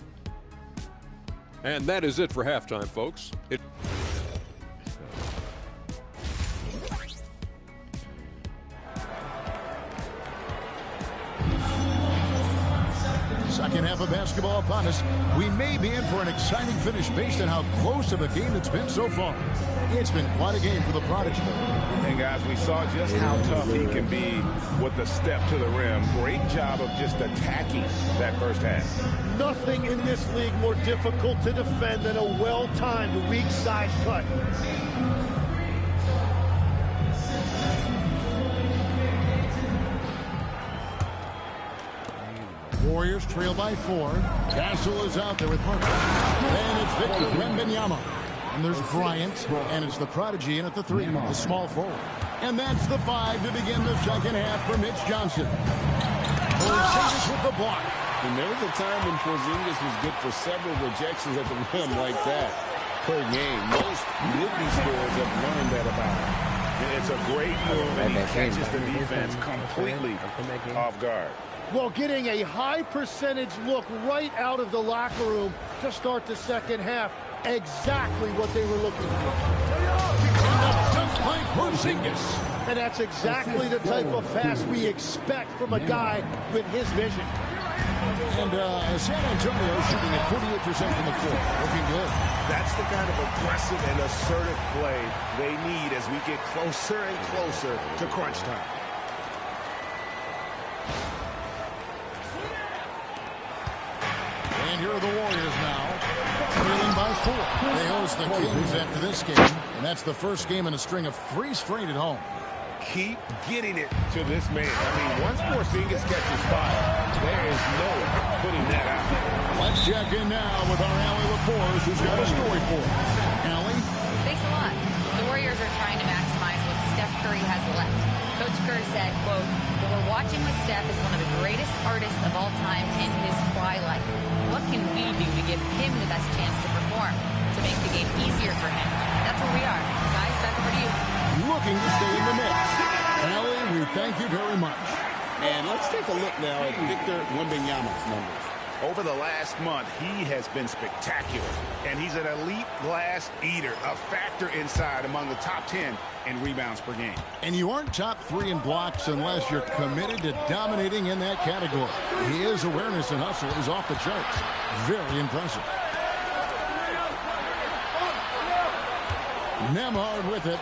And that is it for halftime, folks. Second half of basketball upon us. We may be in for an exciting finish based on how close of a game it's been so far. It's been quite a game for the Prodigy. And guys, we saw just how tough he can be with the step to the rim. Great job of just attacking that first half. Nothing in this league more difficult to defend than a well-timed weak side cut. Warriors trail by 4. Castle is out there with Harper. And it's Victor Wembanyama. And there's Bryant. And it's the Prodigy in at the 3, the small forward. And that's the 5 to begin the second half for Mitch Johnson. Porzingis with the block. And there was a time when Porzingis was good for several rejections at the rim like that per game. Most rookie scorers have learned that about him. And it's a great move, and he catches the defense completely off guard. Well, getting a high percentage look right out of the locker room to start the second half. Exactly what they were looking for. Just like Porzingis. And that's exactly the type of pass we expect from a guy with his vision. And San Antonio shooting at 48% from the floor. Looking good. That's the kind of aggressive and assertive play they need as we get closer and closer to crunch time. And here are the Warriors now, trailing by 4. They host the Kings after this game, and that's the first game in a string of 3 straight at home. Keep getting it to this man. I mean, once Porzingis catches fire, there is no putting that out. Let's check in now with our Allie LaForce, who's got a story for us. Allie? Thanks a lot. The Warriors are trying to maximize what Steph Curry has left. Coach Kerr said, quote, "What we're watching with Steph is one of the greatest artists of all time in his twilight. What can we do to give him the best chance to perform, to make the game easier for him?" That's where we are. Guys, back over to you. Looking to stay in the mix. Allie, we thank you very much. And let's take a look now at Victor Wembanyama's numbers. Over the last month, he has been spectacular. And he's an elite glass eater, a factor inside among the top 10 in rebounds per game. And you aren't top 3 in blocks unless you're committed to dominating in that category. His awareness and hustle is off the charts. Very impressive. Nembhard with it.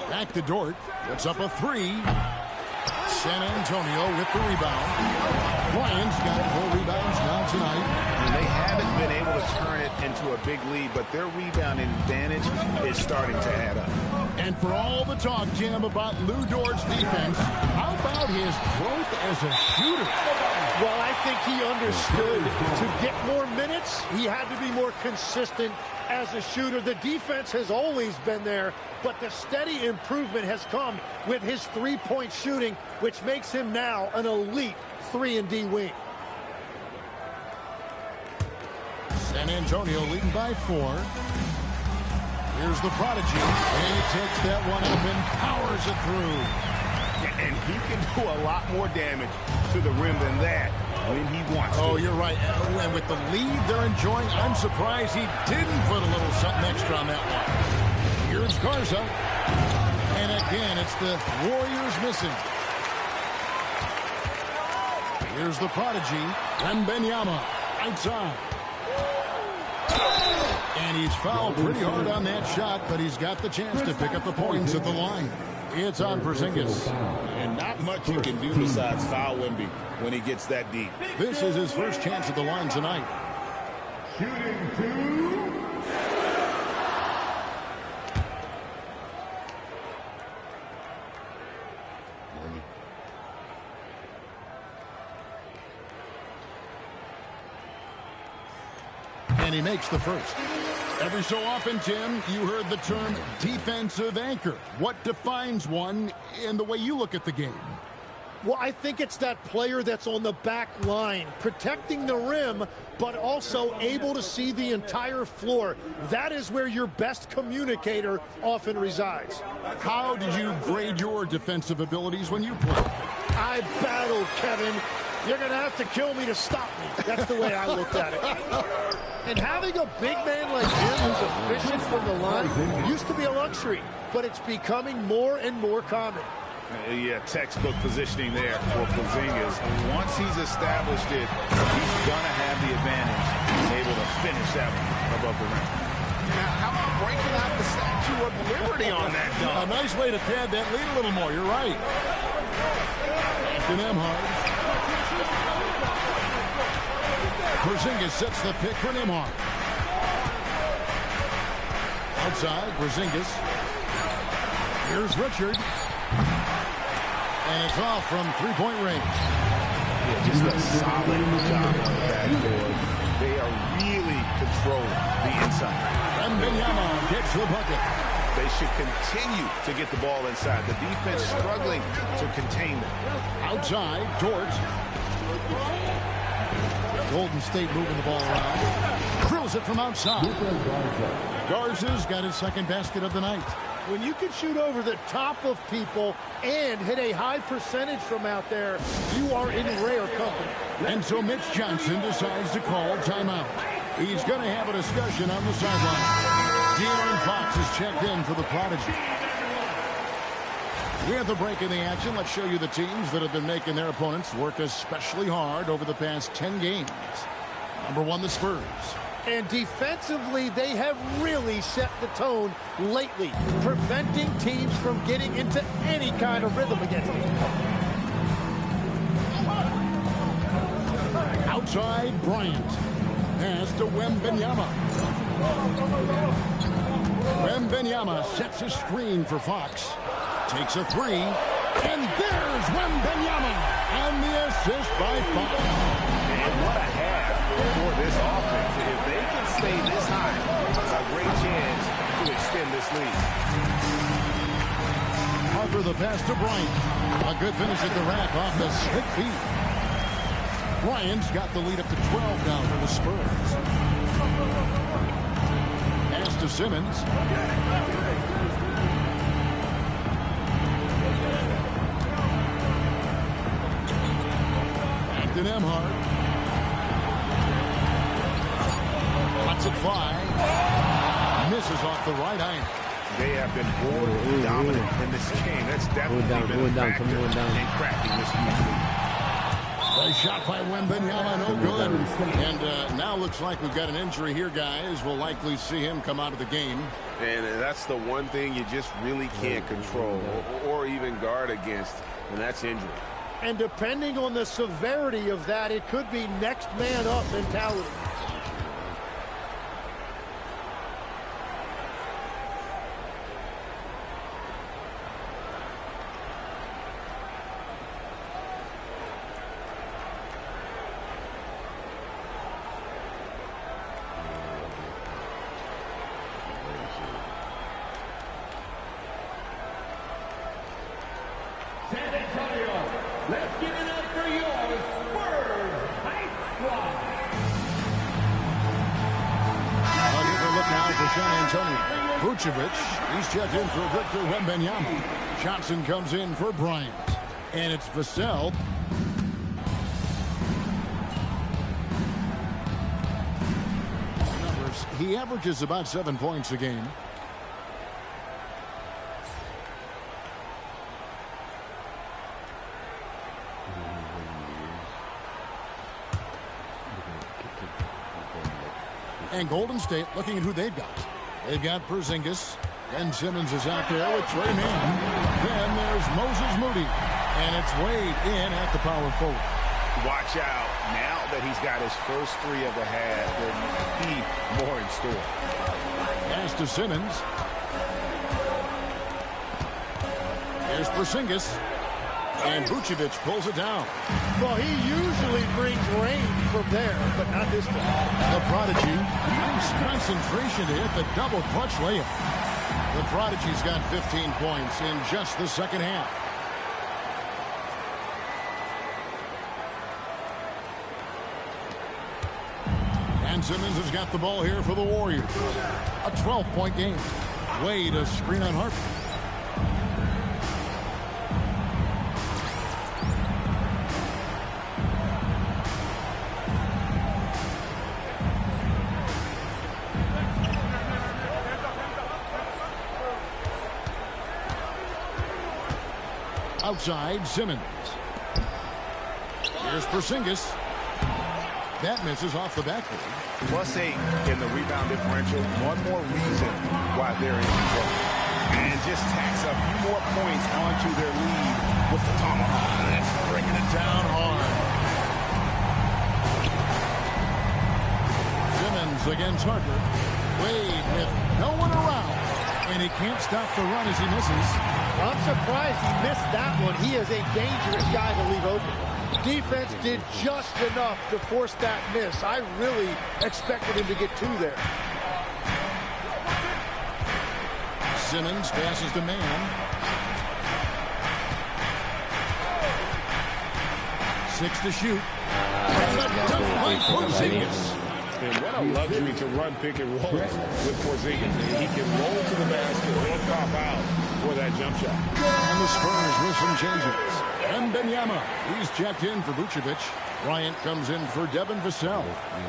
Back to Dort. Puts up a 3. San Antonio with the rebound. Lions got 4 rebounds now tonight. And they haven't been able to turn it into a big lead, but their rebounding advantage is starting to add up. And for all the talk, Jim, about Lou Dort's defense, how about his growth as a shooter? Well, I think he understood to get more minutes, he had to be more consistent as a shooter. The defense has always been there, but the steady improvement has come with his three-point shooting, which makes him now an elite 3-and-D wing. San Antonio leading by 4. Here's the Prodigy. And he takes that one up and powers it through. And he can do a lot more damage to the rim than that when he wants to. Oh, you're right. And with the lead they're enjoying, I'm surprised he didn't put a little something extra on that one. Here's Garza. And again, it's the Warriors missing. Here's the prodigy, Wembanyama, outside. And he's fouled pretty hard on that shot, but he's got the chance to pick up the points at the line. It's on Porzingis. And not much you can do besides foul Wemby when he gets that deep. This is his first chance at the line tonight. Shooting 2. And he makes the first. Every so often, Tim, you heard the term defensive anchor. What defines one in the way you look at the game? Well, I think it's that player that's on the back line, protecting the rim, but also able to see the entire floor. That is where your best communicator often resides. How did you grade your defensive abilities when you played? I battled, Kevin. You're going to have to kill me to stop me. That's the way I looked at it. And having a big man like him who's efficient from the line used to be a luxury, but it's becoming more and more common. Yeah, textbook positioning there for Porzingis. Once he's established it, he's going to have the advantage, able to finish that one above the rim. Now, how about breaking out the Statue of Liberty on that dunk? A nice way to pad that lead a little more. You're right. To Nembhard. Porzingis sets the pick for Nembhard. Outside, Porzingis. Here's Richard. And it's off from three-point range. Yeah, just a solid job on the backboard. They are really controlling the inside. Wembanyama gets the bucket. They should continue to get the ball inside. The defense struggling to contain them. Outside, Dort. Golden State moving the ball around. Drills it from outside. Garza's got his second basket of the night. When you can shoot over the top of people and hit a high percentage from out there, you are in rare company. And so Mitch Johnson decides to call timeout. He's going to have a discussion on the sideline. De'Aaron Fox is checked in for the prodigy. We have the break in the action. Let's show you the teams that have been making their opponents work especially hard over the past 10 games. Number 1, the Spurs. And defensively, they have really set the tone lately, preventing teams from getting into any kind of rhythm against them. Outside, Bryant. Pass to Wembanyama. Wembanyama sets a screen for Fox. Takes a three. And there's Wembanyama. And the assist by Fox. And what a half for this offense. If they can stay this high, it's a great chance to extend this lead. Harper the pass to Bryant. A good finish at the rack off the slick feet. Bryant's got the lead up to 12 now for the Spurs. Pass to Simmons. Back to Nembhard. Lets it fly. Misses off the right iron. They have been more dominant in this game. That's definitely been a factor in crafting this huge lead. Nice shot by Wembanyama, no good. And now looks like we've got an injury here, guys. We'll likely see him come out of the game. And that's the one thing you just really can't control or even guard against, and that's injury. And depending on the severity of that, it could be next man up mentality. San Antonio, let's give it up for your Spurs Hype Squad. I'll give a look now for San Antonio. Vucevic, he's checked in for Victor Wembanyama. Johnson comes in for Bryant. And it's Vassell. He averages about 7 points a game. And Golden State looking at who they've got. They've got Porzingis. And Simmons is out there with Trey Mann. Then there's Moses Moody. And it's Wade in at the power forward. Watch out. Now that he's got his first three of the half, there will be more in store. Pass to Simmons. Here's Porzingis. And Vucevic pulls it down. Well, he usually brings rain from there, but not this time. The Prodigy, nice concentration to hit the double clutch layup. The Prodigy's got 15 points in just the second half. And Simmons has got the ball here for the Warriors. A 12-point game. Wade a screen on Harper. Outside, Simmons. Here's Porzingis. That misses off the backboard. +8 in the rebound differential. One more reason why they're in control. And just tacks a few more points onto their lead with the tomahawk. That's bringing it down hard. Simmons against Harper. Wade with no one around. And he can't stop the run as he misses. I'm surprised he missed that one. He is a dangerous guy to leave open. Defense did just enough to force that miss. I really expected him to get two there. Simmons passes to Mann. 6 to shoot. And the dunk by Porzingis. And what a luxury to run pick and roll with Porzingis. He can roll to the basket or pop out for that jump shot. And the Spurs with some changes. And Benyama, he's checked in for Vucevic. Bryant comes in for Devin Vassell.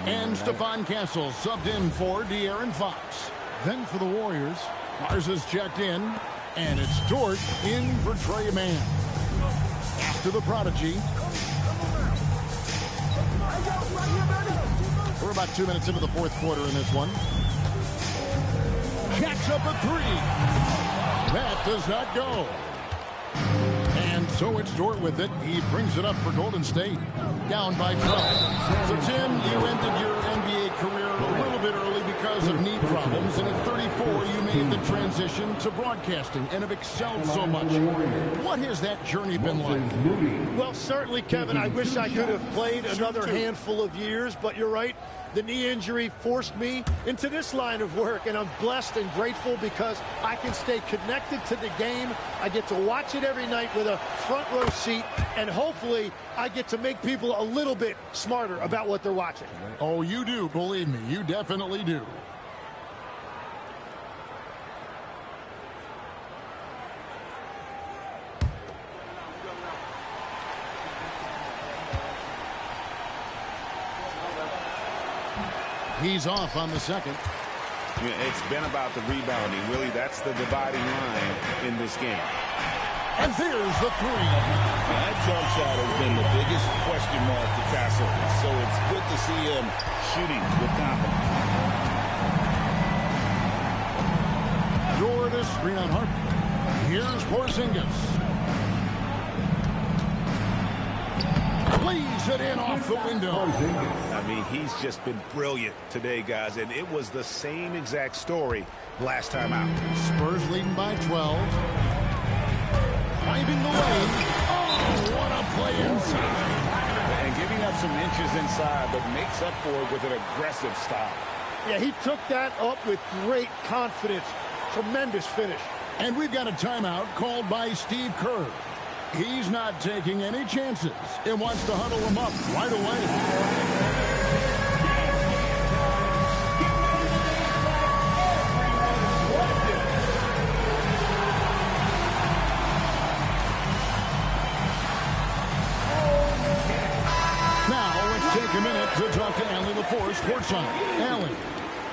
And Stephon Castle subbed in for De'Aaron Fox. Then for the Warriors, Garza's checked in. And it's Dort in for Trey Mann. After the Prodigy. We're about 2 minutes into the fourth quarter in this one. Jacks up a three. That does not go. And so it's Dort with it. He brings it up for Golden State. Down by 12. So, Tim, you ended your NBA career a little bit early because of knee problems. And at 34, you made the transition to broadcasting and have excelled so much. What has that journey been like? Well, certainly, Kevin, I wish I could have played another handful of years, but you're right. The knee injury forced me into this line of work, and I'm blessed and grateful because I can stay connected to the game. I get to watch it every night with a front row seat, and hopefully I get to make people a little bit smarter about what they're watching. Oh, you do, believe me. You definitely do. He's off on the second. Yeah, it's been about the rebounding. Really, that's the dividing line in this game. And there's the three. That jump shot has been the biggest question mark to Castle. So it's good to see him shooting with confidence. Jordan screen on Harper. Here's Porzingis. Lays it in off the window. I mean, he's just been brilliant today, guys, and it was the same exact story last time out. Spurs leading by 12. Finding the lane. Oh, what a play inside. And giving up some inches inside, but makes up for it with an aggressive stop. Yeah, he took that up with great confidence. Tremendous finish. And we've got a timeout called by Steve Kerr. He's not taking any chances and wants to huddle him up right away. Now let's take a minute to talk to Allie LaForce courtside. Allie.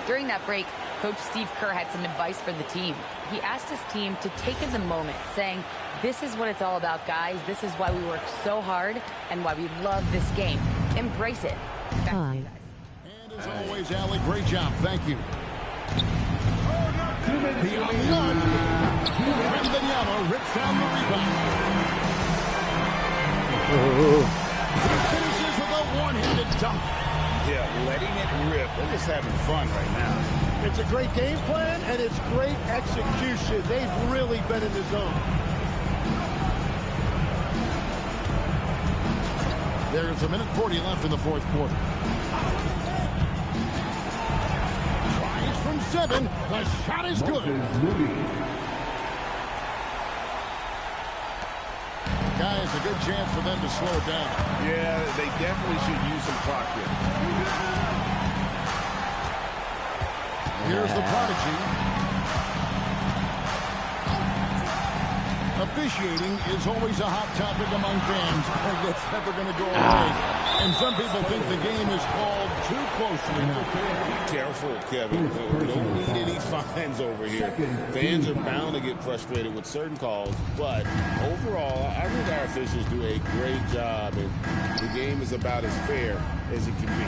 During that break, Coach Steve Kerr had some advice for the team. He asked his team to take in the moment, saying, "This is what it's all about, guys. This is why we work so hard and why we love this game. Embrace it." Back to you guys. And as always, Allie, great job. Thank you. Beyond the arc, Wembanyama rips down the rebound. He finishes with a one-handed dunk. Yeah, letting it rip. They're just having fun right now. It's a great game plan, and it's great execution. They've really been in the zone. There's 1:40 left in the fourth quarter. Tries from 7. The shot is good. Guys, a good chance for them to slow it down. Yeah, they definitely should use some clock here. Here's the prodigy. Officiating is always a hot topic among fans. It's never going to go away. And some people think the game is called too closely. Be careful, Kevin. We don't need any fines over here. Fans are bound to get frustrated with certain calls, but overall, I think our officials do a great job, and the game is about as fair as it can be.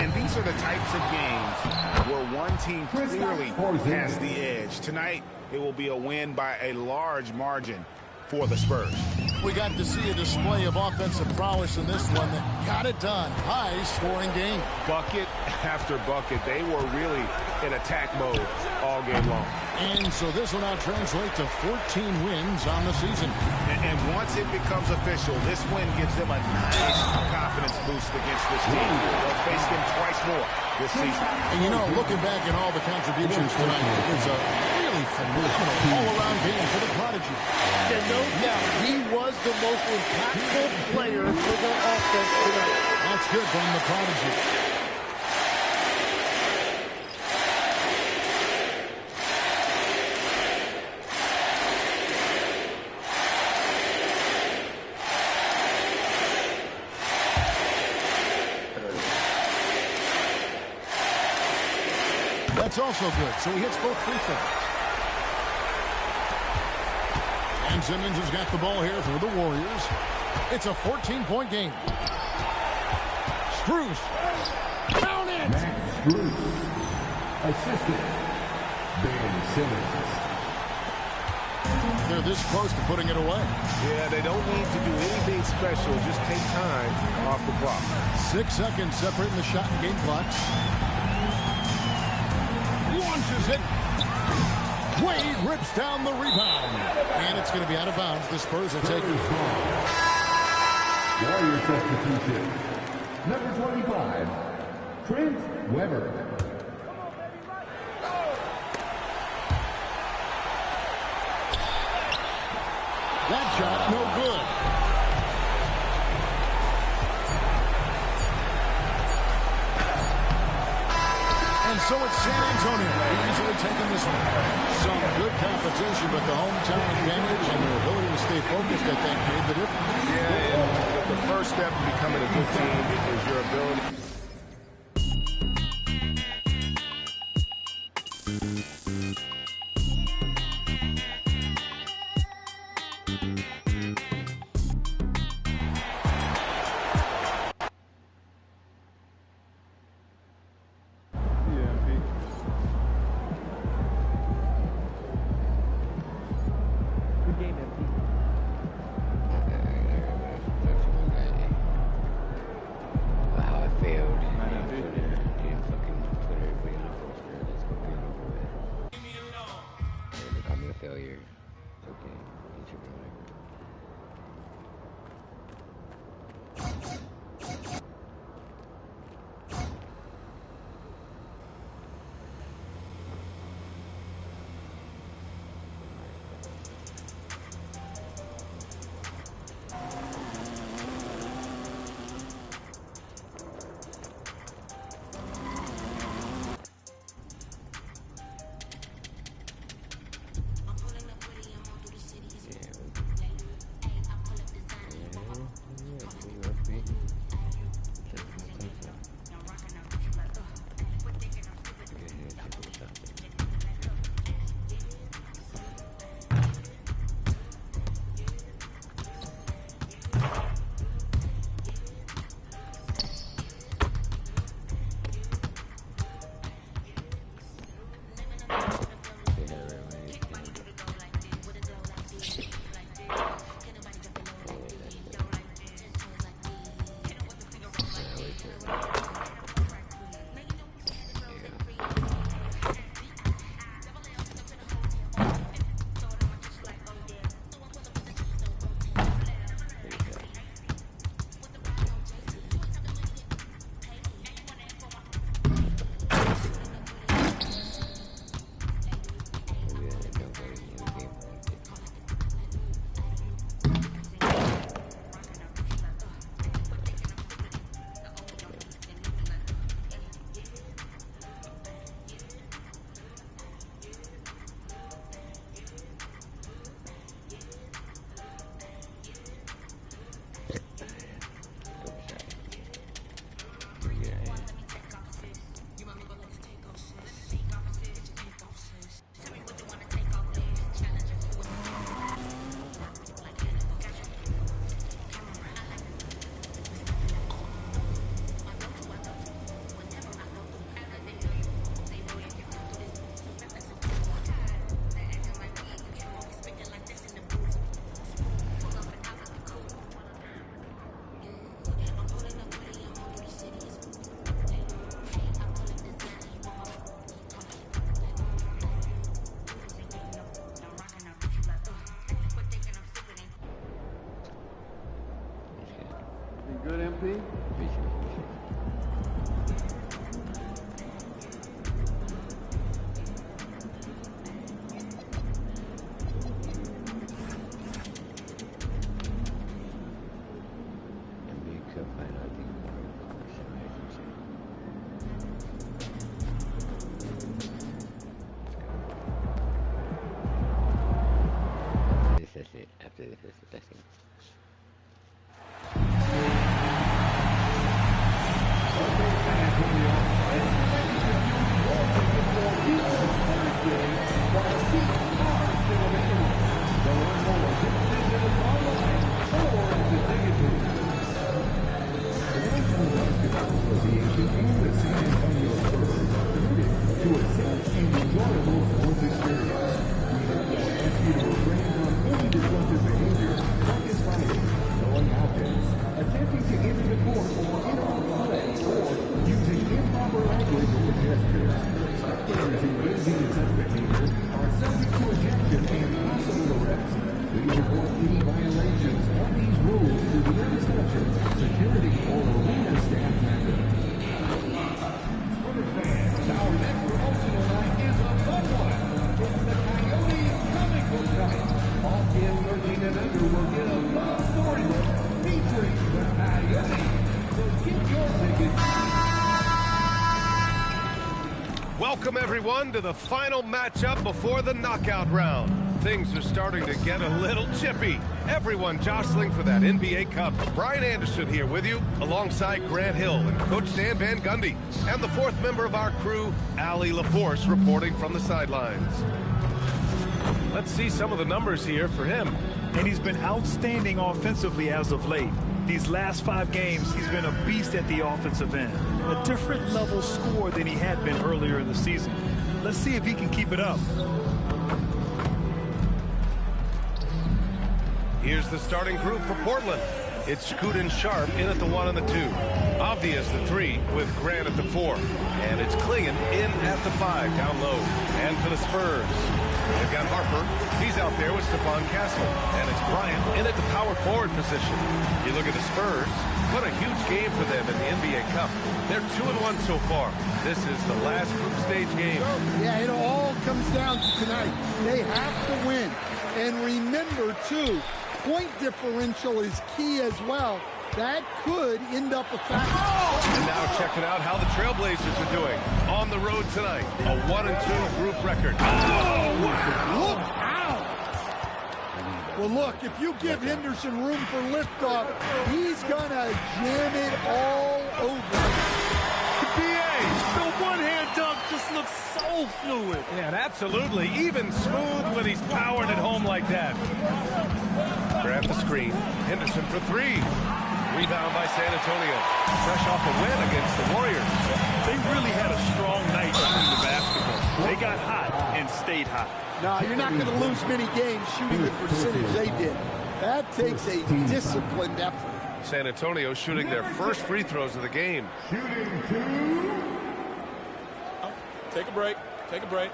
And these are the types of games where one team clearly has the edge. Tonight, it will be a win by a large margin for the Spurs. We got to see a display of offensive prowess in this one that got it done. High-scoring game. Bucket after bucket. They were really in attack mode all game long. And so this will now translate to 14 wins on the season. And once it becomes official, this win gives them a nice confidence boost against this team. They'll face them twice more this season. And you know, looking back at all the contributions tonight, it's a really phenomenal all-around game for the prodigy. And no doubt, he was the most impactful player for their offense tonight. That's good from the prodigy. That's also good. So he hits both free throws. And Simmons has got the ball here for the Warriors. It's a 14-point game. Strus. Down it. Max Strus. Assistant. Ben Simmons. They're this close to putting it away. Yeah, they don't need to do anything special. Just take time off the clock. 6 seconds separating the shot and game clocks. Launches it. Wade rips down the rebound. And it's going to be out of bounds. The Spurs will take it. Warrior substitution. Number 25, Trent Weber. That shot, no good. And so it's San Antonio easily taking this one. Some good competition, but the hometown advantage and their ability to stay focused, I think, made the difference. Yeah, and the first step in becoming a good team is your ability. Good, MP? After this is the testing. Attempting to enter the court or enter on play or using improper language or gestures. Spectators engaging in such behavior are subject to ejection and possible arrest. Please report any violations of these rules to the reception, security, or arena staff member. Spurs fans, our next promotional night is a fun one. It's the Coyote Comic Book Night. All kids 13 and under will get a fun storybook featuring the Coyote. So get your tickets. Welcome, everyone, to the final matchup before the knockout round. Things are starting to get a little chippy. Everyone jostling for that NBA Cup. Brian Anderson here with you, alongside Grant Hill and Coach Dan Van Gundy. And the fourth member of our crew, Allie LaForce, reporting from the sidelines. Let's see some of the numbers here for him. And he's been outstanding offensively as of late. These last 5 games, he's been a beast at the offensive end. A different level score than he had been earlier in the season. Let's see if he can keep it up. Here's the starting group for Portland. It's Scoot and Sharp in at the 1 and the 2. Avdia's the 3 with Grant at the 4. And it's Klingon in at the 5 down low. And for the Spurs, they've got Harper. He's out there with Stephon Castle. And it's Bryant in at the power forward position. You look at the Spurs, what a huge game for them in the NBA Cup. They're 2-1 so far. This is the last group stage game. Yeah, it all comes down to tonight. They have to win. And remember, too, point differential is key as well. That could end up a factor. And now checking out how the Trailblazers are doing on the road tonight. A 1-2 group record. Oh, wow. Look out. Well, look, if you give Henderson room for liftoff, he's going to jam it all over. The one-hand dunk just looks so fluid. Yeah, and absolutely. Even smooth when he's powering it home like that. Grab the screen. Henderson for 3. Rebound by San Antonio. Fresh off a win against the Warriors. They really had a strong night shooting the basketball. They got hot and stayed hot. No, you're not going to lose many games shooting the percentage they did. That takes a disciplined effort. San Antonio shooting their first free throws of the game. Shooting 2. Take a break. Take a break.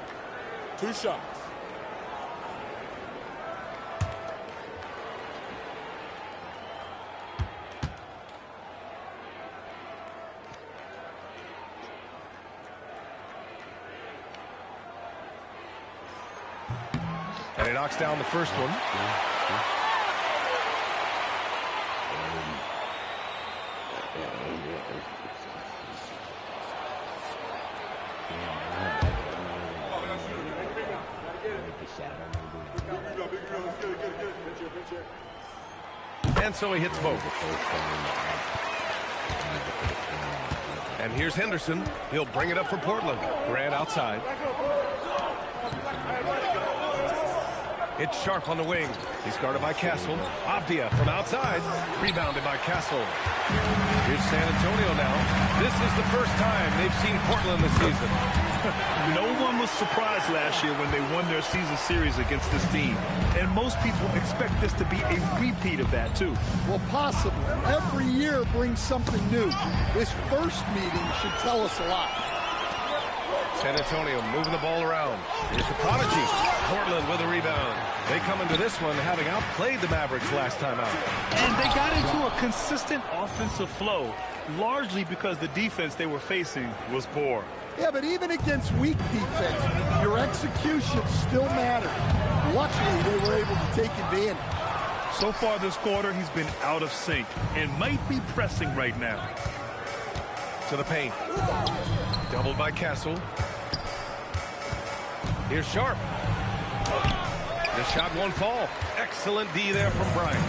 2 shots. And he knocks down the first one. And so he hits both. And here's Henderson. He'll bring it up for Portland. Grant outside. It's Sharp on the wing. He's guarded by Castle. Avdia from outside. Rebounded by Castle. Here's San Antonio now. This is the first time they've seen Portland this season. No one was surprised last year when they won their season series against this team. And most people expect this to be a repeat of that, too. Well, possibly. Every year brings something new. This first meeting should tell us a lot. San Antonio moving the ball around. Here's the prodigy. Portland with a rebound. They come into this one having outplayed the Mavericks last time out. And they got into a consistent offensive flow, largely because the defense they were facing was poor. Yeah, but even against weak defense, your execution still matters. Luckily, they were able to take advantage. So far this quarter, he's been out of sync and might be pressing right now. To the paint. Doubled by Castle. Here's Sharp. The shot won't fall. Excellent D there from Bryant.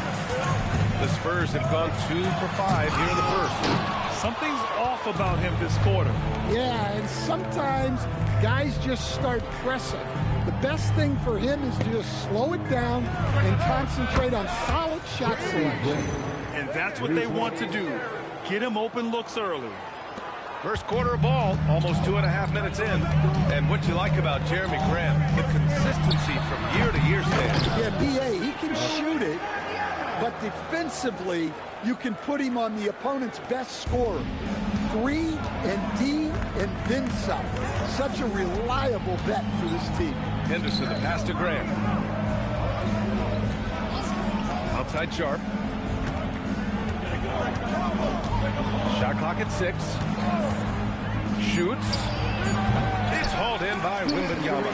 The Spurs have gone 2 for 5 here in the first. Something's off about him this quarter. Yeah, and sometimes guys just start pressing. The best thing for him is to just slow it down and concentrate on solid shot selection. And that's what they want to do. Get him open looks early. First quarter of ball, almost 2.5 minutes in. And what you like about Jeremy Grant, the consistency from year to year stands. Yeah, B.A., he can shoot it, but defensively, you can put him on the opponent's best scorer. 3 and D and then some. Such a reliable vet for this team. Henderson, the pass to Grant. Outside Sharp. Shot clock at 6. Shoots. It's hauled in by Wembanyama.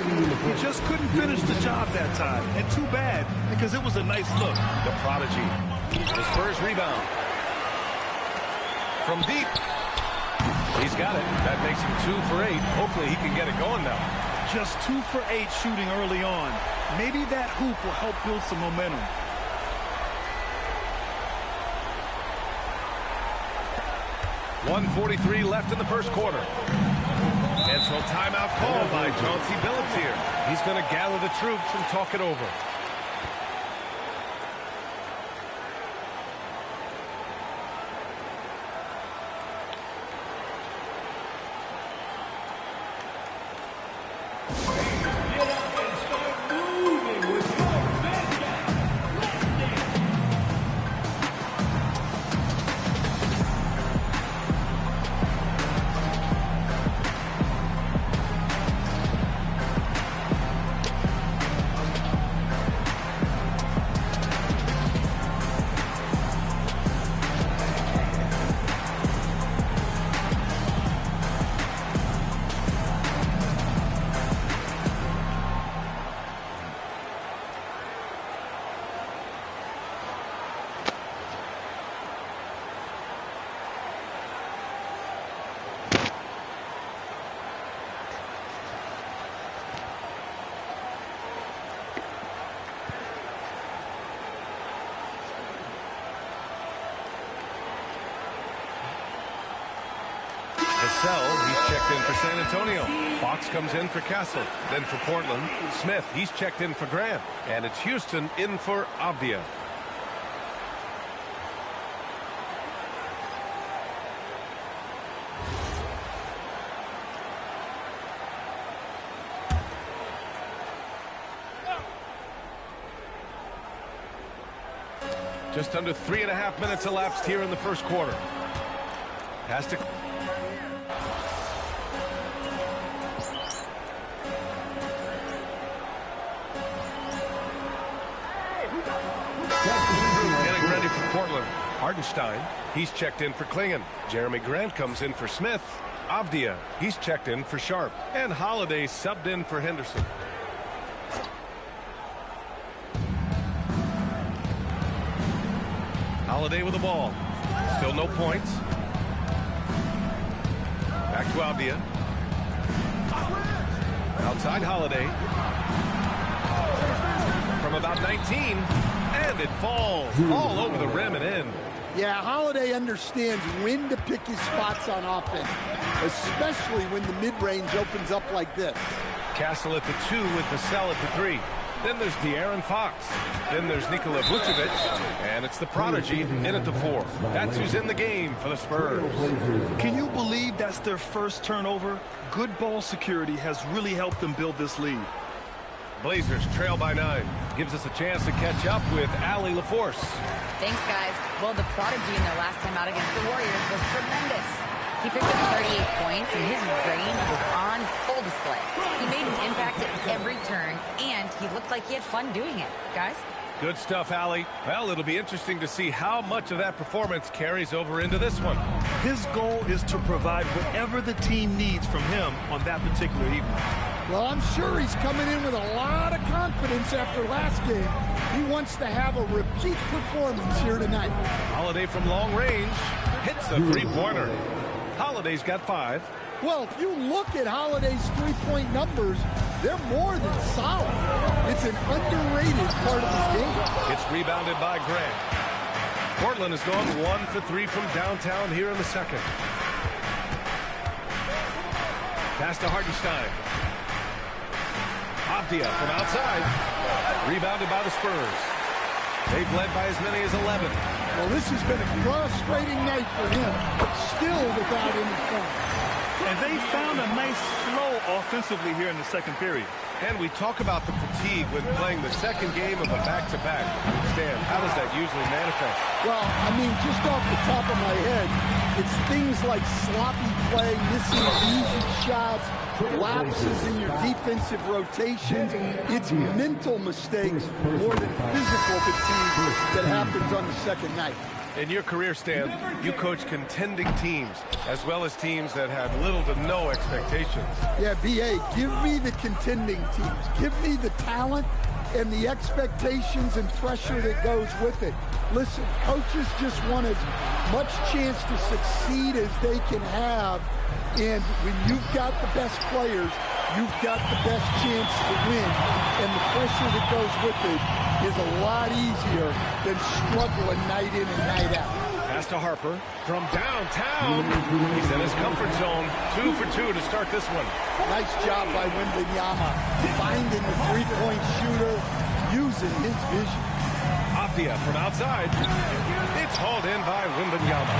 He just couldn't finish the job that time. And too bad, because it was a nice look. The prodigy. The Spurs rebound. From deep. He's got it. That makes him 2 for 8. Hopefully he can get it going now. Just 2 for 8 shooting early on. Maybe that hoop will help build some momentum. .143 left in the first quarter. And so timeout called by Chauncey Billups here. He's going to gather the troops and talk it over. He's checked in for San Antonio. Fox comes in for Castle. Then for Portland, Smith, he's checked in for Grant. And it's Houston in for Avdia. Just under 3.5 minutes elapsed here in the first quarter. Has to... Getting ready for Portland. Hardenstein, he's checked in for Klingon. Jeremy Grant comes in for Smith. Avdia, he's checked in for Sharp. And Holiday subbed in for Henderson. Holiday with the ball. Still no points. Back to Avdia. Outside Holiday. From about 19. And it falls all over the rim and in. Yeah, Holiday understands when to pick his spots on offense, especially when the mid-range opens up like this. Castle at the 2 with the cell at the 3. Then there's De'Aaron Fox. Then there's Nikola Vucevic. And it's the prodigy in at the 4. That's who's in the game for the Spurs. Can you believe that's their first turnover? Good ball security has really helped them build this lead. Blazers trail by 9. Gives us a chance to catch up with Allie LaForce. Thanks, guys. Well, the prodigy in their last time out against the Warriors was tremendous. He picked up 38 points, and his range was on full display. He made an impact at every turn, and he looked like he had fun doing it. Guys? Good stuff, Allie. Well, it'll be interesting to see how much of that performance carries over into this one. His goal is to provide whatever the team needs from him on that particular evening. Well, I'm sure he's coming in with a lot of confidence after last game. He wants to have a repeat performance here tonight. Holiday from long range hits a three-pointer. Holiday's got 5. Well, if you look at Holiday's three-point numbers, they're more than solid. It's an underrated part of his game. It's rebounded by Grant. Portland has gone 1 for 3 from downtown here in the second. Pass to Hartenstein. Avdia from outside. Rebounded by the Spurs. They've led by as many as 11. Well, this has been a frustrating night for him, still without any points. And they found a nice flow offensively here in the second period. And we talk about the fatigue when playing the second game of a back-to-back. Stan, how does that usually manifest? Well, I mean, just off the top of my head, it's things like sloppy play, missing easy shots, lapses in your defensive rotations. It's mental mistakes more than physical fatigue that happens on the second night. In your career, Stan, you coach contending teams as well as teams that had little to no expectations. Yeah, B.A., give me the contending teams. Give me the talent and the expectations and pressure that goes with it. Listen, coaches just want as much chance to succeed as they can have. And when you've got the best players, you've got the best chance to win. And the pressure that goes with it is a lot easier than struggling night in and night out. Pass to Harper from downtown. He's in his comfort zone. 2 for 2 to start this one. Nice job by Wembanyama, finding the three-point shooter, using his vision. Avdia from outside. It's hauled in by Wembanyama.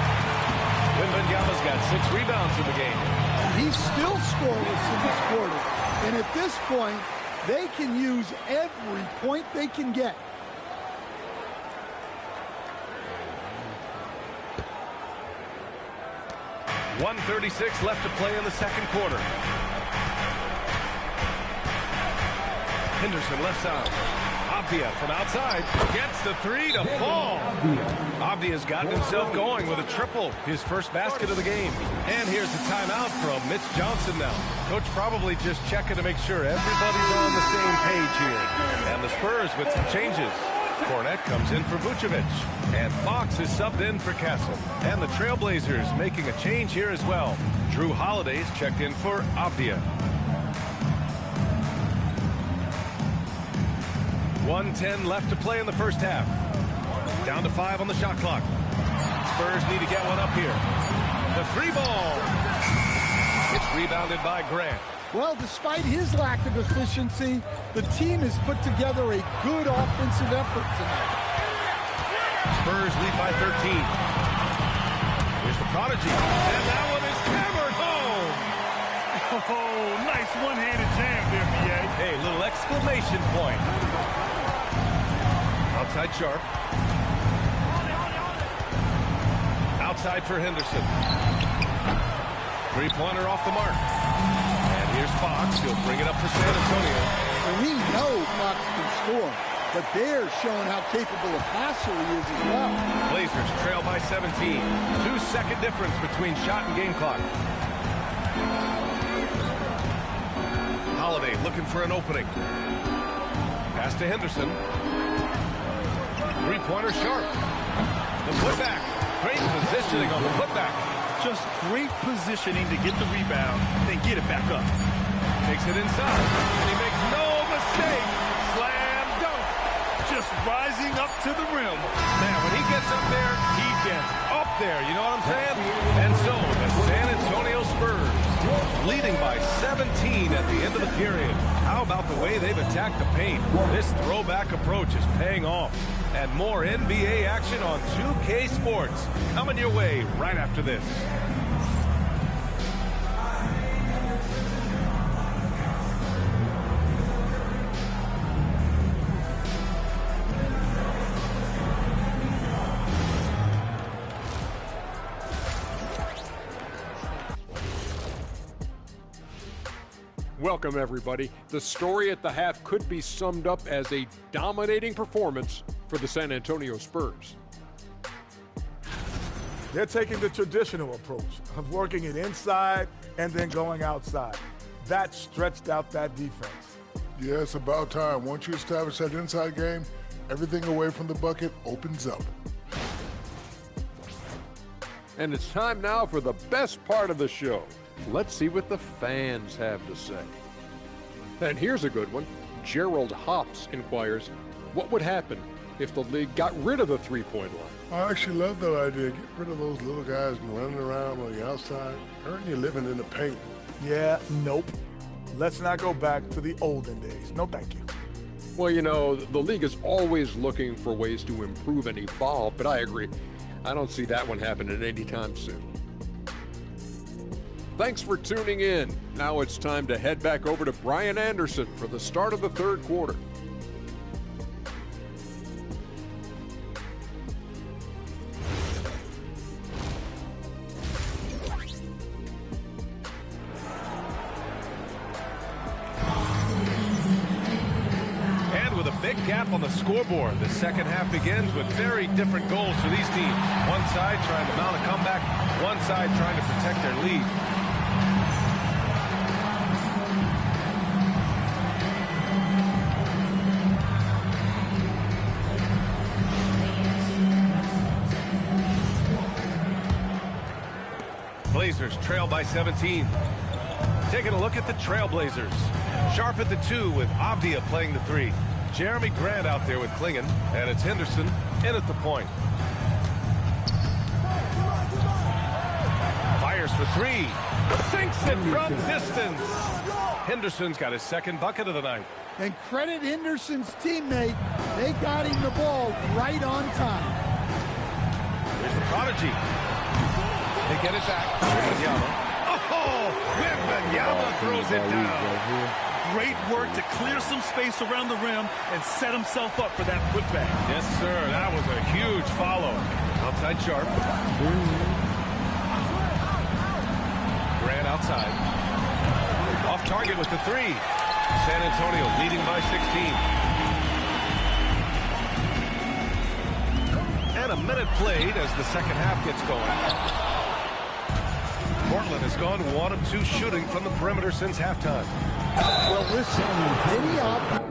Wembanyama's got 6 rebounds in the game. And he's still scoreless in this quarter. And at this point, they can use every point they can get. .136 left to play in the second quarter. Henderson left side. Avdia from outside gets the 3 to fall. Avdia's gotten himself going with a triple, his first basket of the game. And here's the timeout from Mitch Johnson now. Coach probably just checking to make sure everybody's on the same page here. And the Spurs with some changes. Cornette comes in for Vucevic. And Fox is subbed in for Castle. And the Trailblazers making a change here as well. Drew Holiday's checked in for Avdia. 1:10 left to play in the first half. Down to 5 on the shot clock. Spurs need to get one up here. The 3 ball. It's rebounded by Grant. Well, despite his lack of efficiency, the team has put together a good offensive effort tonight. Spurs lead by 13. Here's the prodigy. And that one is hammered home. Oh, nice one-handed jam there, B.A. Hey, little exclamation point. Outside Sharp. Outside for Henderson. Three-pointer off the mark. And here's Fox. He'll bring it up for San Antonio. And we know Fox can score, but they're showing how capable a passer he is as well. Blazers trail by 17. 2-second difference between shot and game clock. Holiday looking for an opening. Pass to Henderson. Three-pointer Sharp. The putback. Great positioning on the putback. Just great positioning to get the rebound, then get it back up. Takes it inside, and he makes no mistake. Slam dunk. Just rising up to the rim. Man, when he gets up there, he gets up there. You know what I'm saying? And so, the San Antonio Spurs leading by 17 at the end of the period. How about the way they've attacked the paint? This throwback approach is paying off. And more NBA action on 2K Sports coming your way right after this. Welcome, everybody. The story at the half could be summed up as a dominating performance for the San Antonio Spurs. They're taking the traditional approach of working it inside and then going outside. That stretched out that defense. Yeah, it's about time. Once you establish that inside game, everything away from the bucket opens up. And it's time now for the best part of the show. Let's see what the fans have to say. And here's a good one. Gerald Hops inquires, what would happen if the league got rid of the three-point line? I actually love that idea. Get rid of those little guys running around on the outside. Earn your living in the paint. Yeah, nope. Let's not go back to the olden days. No, thank you. Well, you know, the league is always looking for ways to improve and evolve, but I agree. I don't see that one happening anytime soon. Thanks for tuning in. Now it's time to head back over to Brian Anderson for the start of the third quarter. Big gap on the scoreboard. The second half begins with very different goals for these teams. One side trying to mount a comeback, one side trying to protect their lead. Blazers trail by 17. Taking a look at the Trailblazers. Sharp at the 2 with Avdia playing the 3. Jeremy Grant out there with Klingon, and it's Henderson in at the point. Fires for 3. Sinks it from distance. Henderson's got his second bucket of the night. And credit Henderson's teammate. They got him the ball right on time. There's the prodigy. They get it back. Wembanyama. Oh! Wembanyama throws it down. Great work to clear some space around the rim and set himself up for that putback. Yes, sir. That was a huge follow. Outside Sharp. Grant outside. Off target with the 3. San Antonio leading by 16. And a minute played as the second half gets going. Portland has gone 1 of 2 shooting from the perimeter since halftime. Well, listen, any up.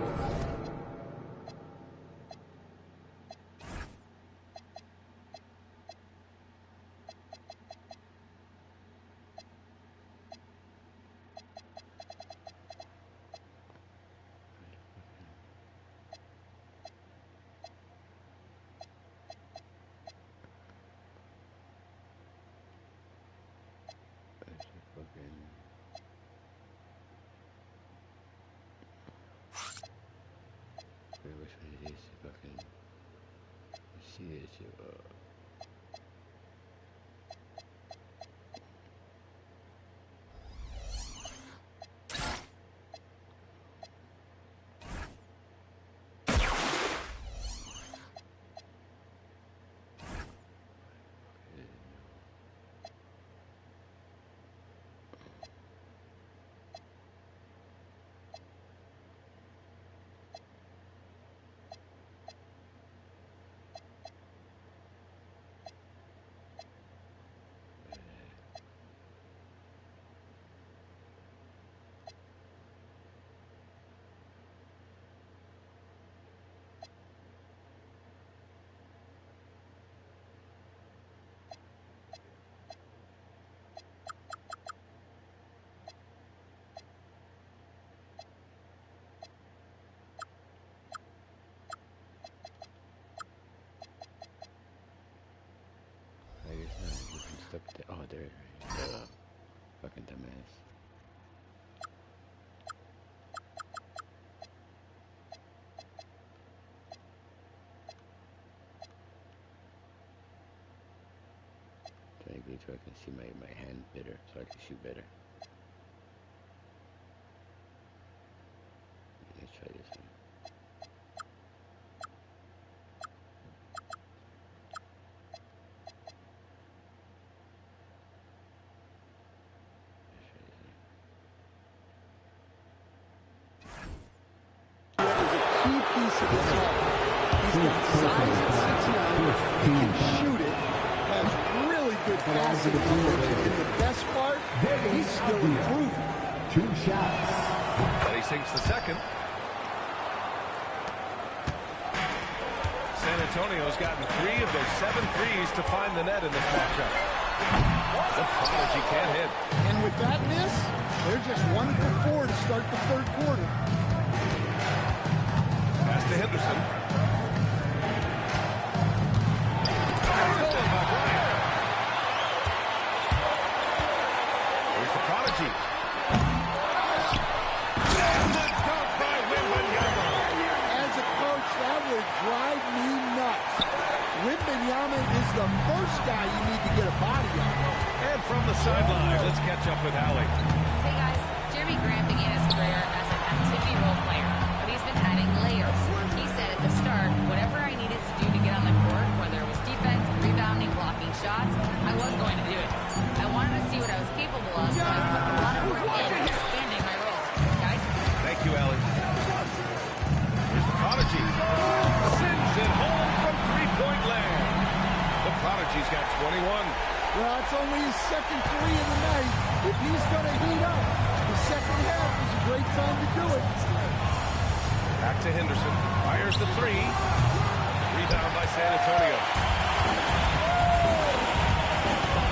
Oh, there. Fucking dumbass. Trying to get so I can see my hand better, so I can shoot better. Let's try this one. piece of this offense. He's got size at 6'9", he can shoot it, has really good passing, and the best part, he's still improving. 2 shots. And he sinks the second. San Antonio's gotten 3 of those 7 threes to find the net in this matchup. The Prodigy can't hit. And with that miss, they're just 1 for 4 to start the third quarter. Pass to Henderson. Stolen by Bryant. Here's the Prodigy. And the dunk by Wembanyama. As a coach, that would drive me nuts. Wembanyama is the first guy you need to get a body on. And from the sideline, let's catch up with Allie. Hey guys, Jeremy Grant began his career as an activity role player, but he's been adding layers. He said at the start, whatever I needed to do to get on the court, whether it was defense, rebounding, blocking shots, I was going to do it. I wanted to see what I was capable of, so I put a lot of work in expanding my role. Guys? Thank you, Allie. Here's the Prodigy. Sends it home from three-point land. The Prodigy's got 21. Well, it's only his second 3 of the night. If he's going to heat up, the second half is a great time to do it. Back to Henderson. Fires the 3. Rebound by San Antonio.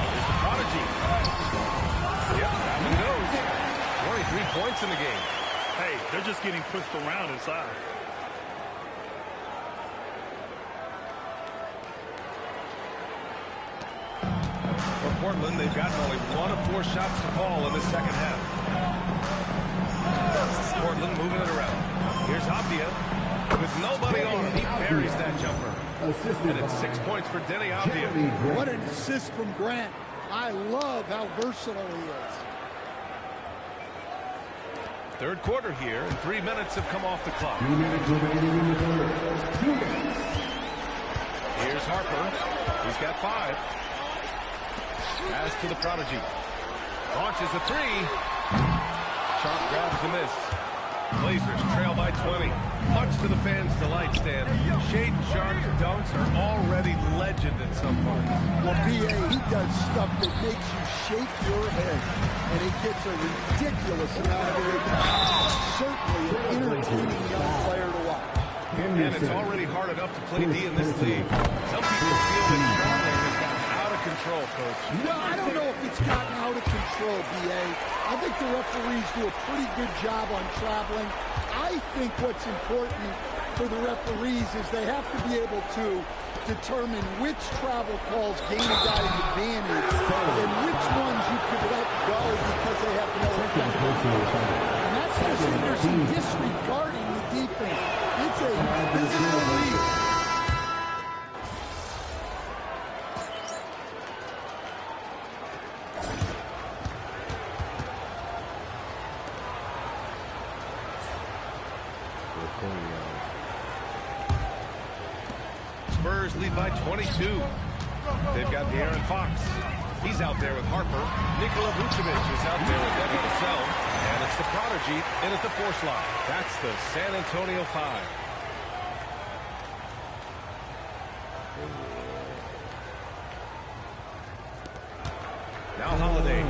Here's the Prodigy. Yep, that one goes. 23 points in the game. Hey, they're just getting pushed around inside. For Portland, they've gotten only 1 of 4 shots to fall in the second half. Portland moving it around. Here's Avdia with nobody on him. He buries that jumper. And it's 6 points for Denny Avdia. What an assist from Grant. I love how versatile he is. Third quarter here, and 3 minutes have come off the clock. 2 minutes remaining in the third. 2 minutes. Here's Harper. He's got 5. Pass to the Prodigy. Launches a 3. Sharp grabs the miss. Blazers trail by 20. Much to the fans' delight, Stan. Shaden Sharp's dunks are already legend at some point. Well, B.A., he does stuff that makes you shake your head. And he gets a ridiculous amount of airtime. Certainly an entertaining young player to watch. And it's already hard enough to play D in this league. Some people feel that traveling has gotten out of control, Coach. No, I don't know if it's gotten out of control, B.A. I think the referees do a pretty good job on traveling. I think what's important for the referees is they have to be able to determine which travel calls gain a guy's advantage and which ones you could let go because they have no effect. And that's just Henderson disregarding the defense. It's a physical lead. Spurs lead by 22. They've got De'Aaron Fox. He's out there with Harper. Nikola Vucevic is out there with Devin Vassell. And it's the Prodigy in at the 4 slot. That's the San Antonio 5. Now Holiday.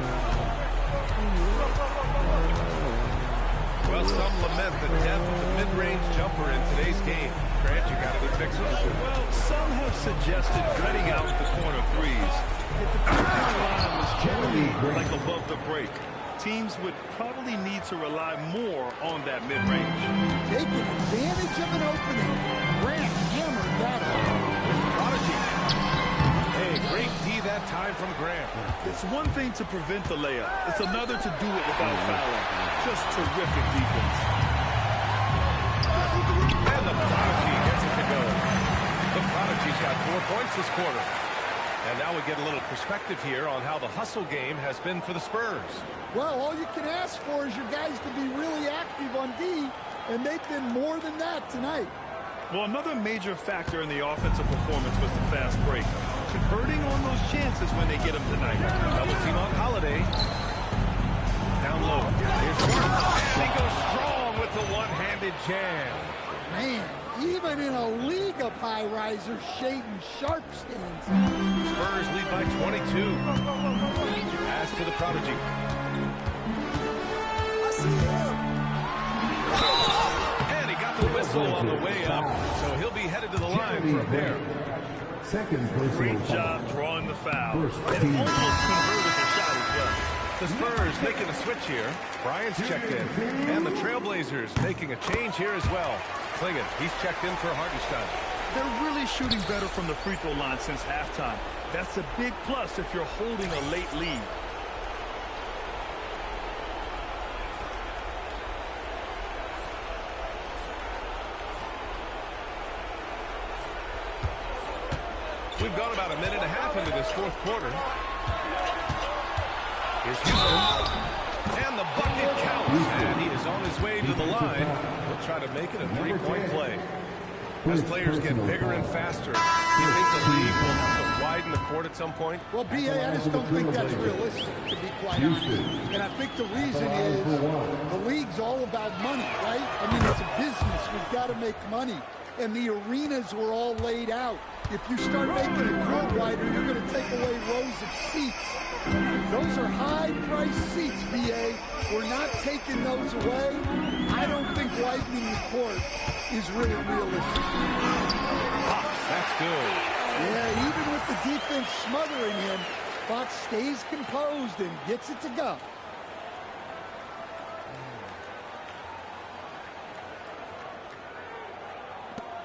Well, some lament the death of the mid-range jumper in today's game. Grant, you got any fixes? Well, some have suggested gritting out the corner threes. If the three-point line was generally like above the break, teams would probably need to rely more on that mid-range. Taking advantage of an opening. Grant hammered that home. Prodigy. Hey, great D that time from Grant. It's one thing to prevent the layup. It's another to do it without fouling. Just terrific defense. And the Prodigy gets it to go. The Prodigy's got 4 points this quarter. And now we get a little perspective here on how the hustle game has been for the Spurs. Well, all you can ask for is your guys to be really active on D, and they've been more than that tonight. Well, another major factor in the offensive performance was the fast break. Converting on those chances when they get them tonight. Double team on Holiday. Down low. Here's Sharp. And he goes strong with the one-handed jam. Man, Even in a league of high risers, Shaden Sharp stands out. Spurs lead by 22. Pass to the prodigy. And he got the whistle on the way up, so he'll be headed to the line for a pair. Second personal Great foul. job drawing the foul. First And team. almost converted the shot as well. The Spurs making a switch here. Bryant's checked in. And the Trailblazers making a change here as well. Klingon, he's checked in for Hartenstein. They're really shooting better from the free throw line since halftime. That's a big plus if you're holding a late lead. We've gone about a minute and a half into this fourth quarter. Here's Houston. And the bucket counts. And he is on his way to the line. He'll try to make it a three-point play. As players get bigger and faster, do you think the league will have to widen the court at some point? Well, B.A., I just don't think that's realistic, to be quite honest. And I think the reason is the league's all about money, right? I mean, it's a business. We've got to make money. And the arenas were all laid out. If you start making the court wider, you're going to take away rows of seats. Those are high-priced seats, B.A. We're not taking those away. I don't think widening the court is really realistic. That's good. Yeah, even with the defense smothering him, Fox stays composed and gets it to go.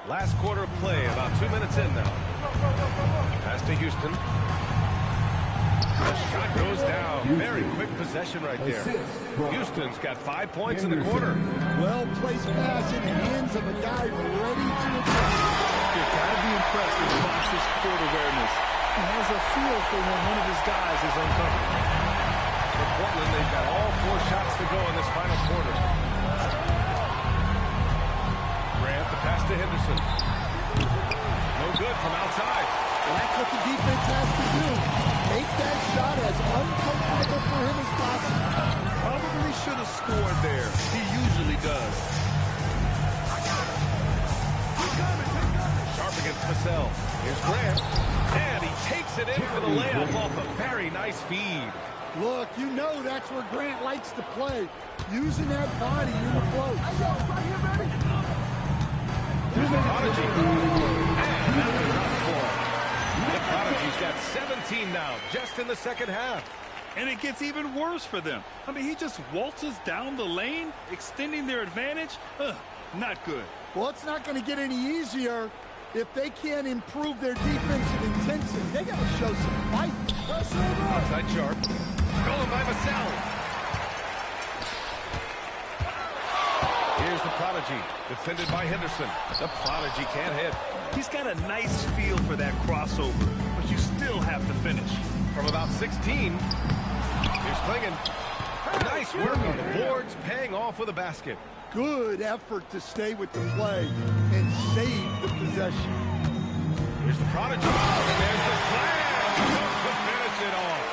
Last quarter of play, about 2 minutes in now. Pass to Houston. The shot goes down. Very quick possession right there. Houston's got 5 points in the quarter. Well-placed pass in the hands of a guy ready to attack. You've got to be impressed with Fox's court awareness. He has a feel for when one of his guys is uncovered. For Portland, they've got all 4 shots to go in this final quarter. Grant, the pass to Henderson. No good from outside. Well, that's what the defense has to do. Make that shot as uncomfortable for him as possible. Probably should have scored there. He usually does. Sharp against Vassell. Here's Grant. And he takes it in for the layup off a very nice feed. Look, you know that's where Grant likes to play. Using that body in the float. Here's the Prodigy. And that was up for him. The Prodigy's got 17 now, just in the second half. And it gets even worse for them. I mean, he just waltzes down the lane, extending their advantage. Not good. Well, it's not going to get any easier if they can't improve their defensive intensity. They got to show some fight. Outside Sharp. Stolen by Vassell. Here's the Prodigy, defended by Henderson. The Prodigy can't hit. He's got a nice feel for that crossover, but you still have to finish. From about 16, here's Klingon. Nice work on the boards, paying off with a basket. Good effort to stay with the play and save the possession. Here's the Prodigy. And there's the slam to finish it off.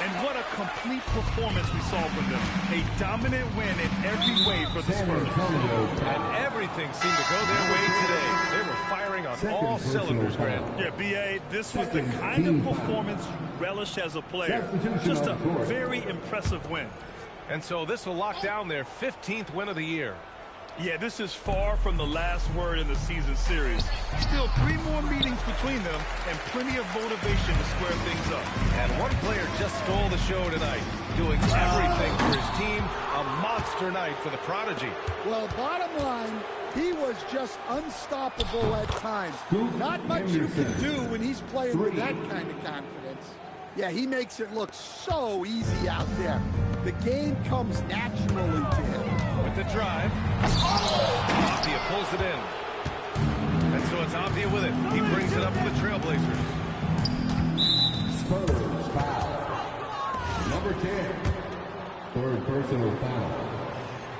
And what a complete performance we saw from them. A dominant win in every way for the Spurs. And everything seemed to go their way today. They were firing on all cylinders, Grant. Yeah, B.A., this was the kind of performance you relish as a player. Just a very impressive win. And so this will lock down their 15th win of the year. Yeah, this is far from the last word in the season series. Still 3 more meetings between them and plenty of motivation to square things up. And one player just stole the show tonight, doing everything for his team. A monster night for the Prodigy. Well, bottom line, he was just unstoppable at times. Not much you can do when he's playing with that kind of confidence. Yeah, he makes it look so easy out there. The game comes naturally to him. With the drive, Avdia pulls it in. And so it's Avdia with it. He brings it up for the Trailblazers. Spurs foul. Number 10. Third personal foul.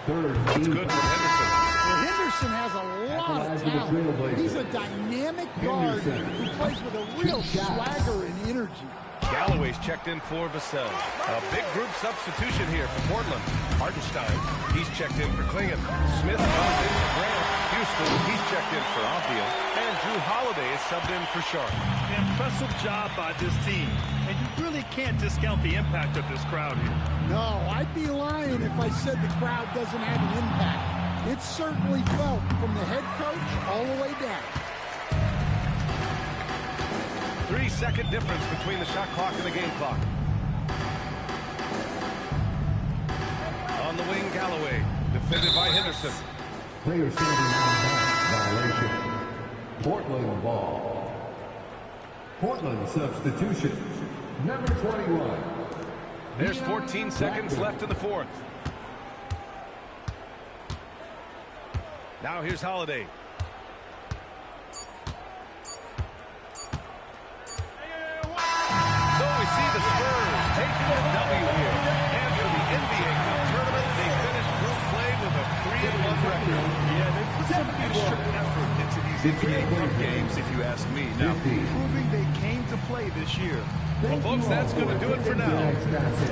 Third. That's good from Henderson. Well, Henderson has a lot of talent. He's a dynamic guard who plays with a real swagger and energy. Galloway's checked in for Vassell. A big group substitution here for Portland. Hartenstein, he's checked in for Klingon. Smith comes in for Grant. Houston, he's checked checked in for Avdia, and Drew Holiday is subbed in for Sharp. Impressive job by this team, and you really can't discount the impact of this crowd here. No, I'd be lying if I said the crowd doesn't have an impact. It's certainly felt from the head coach all the way down. 3-second difference between the shot clock and the game clock. On the wing, Galloway, defended by Henderson. Player standing on back, violation. Portland ball. Portland substitution. Number 21. There's 14 seconds left in the fourth. Now here's Holiday. So we see the Spurs taking the W here. And for the NBA Cup tournament, they finished group play with a 3-1 record. Yeah, they put some extra effort into these NBA Cup games, if you ask me. Now, proving they came to play this year. Well, folks, that's going to do it for now.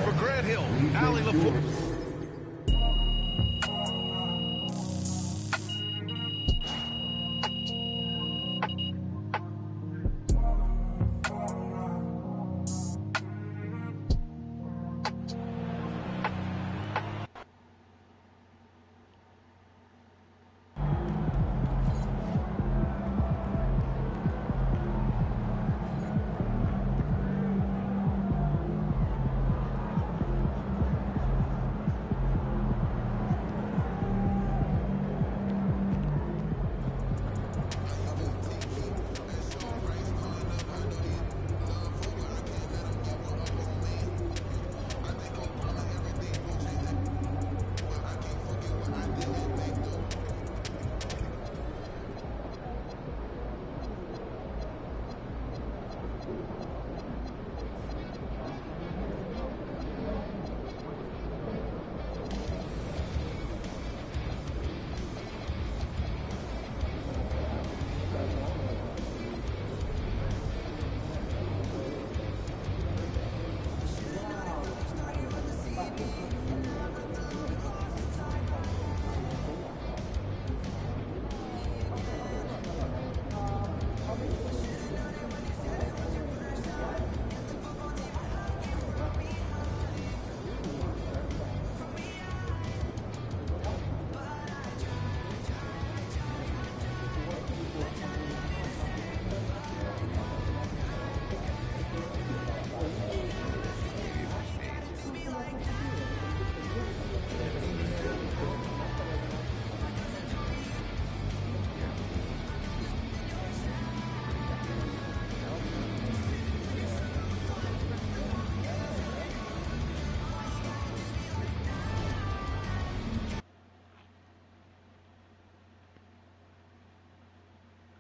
For Grant Hill, Allie LaForce.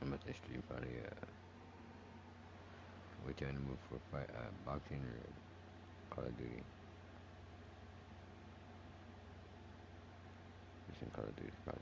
I'm at the stream party. Which you want to move for fight, boxing or Call of Duty? Call of Duty.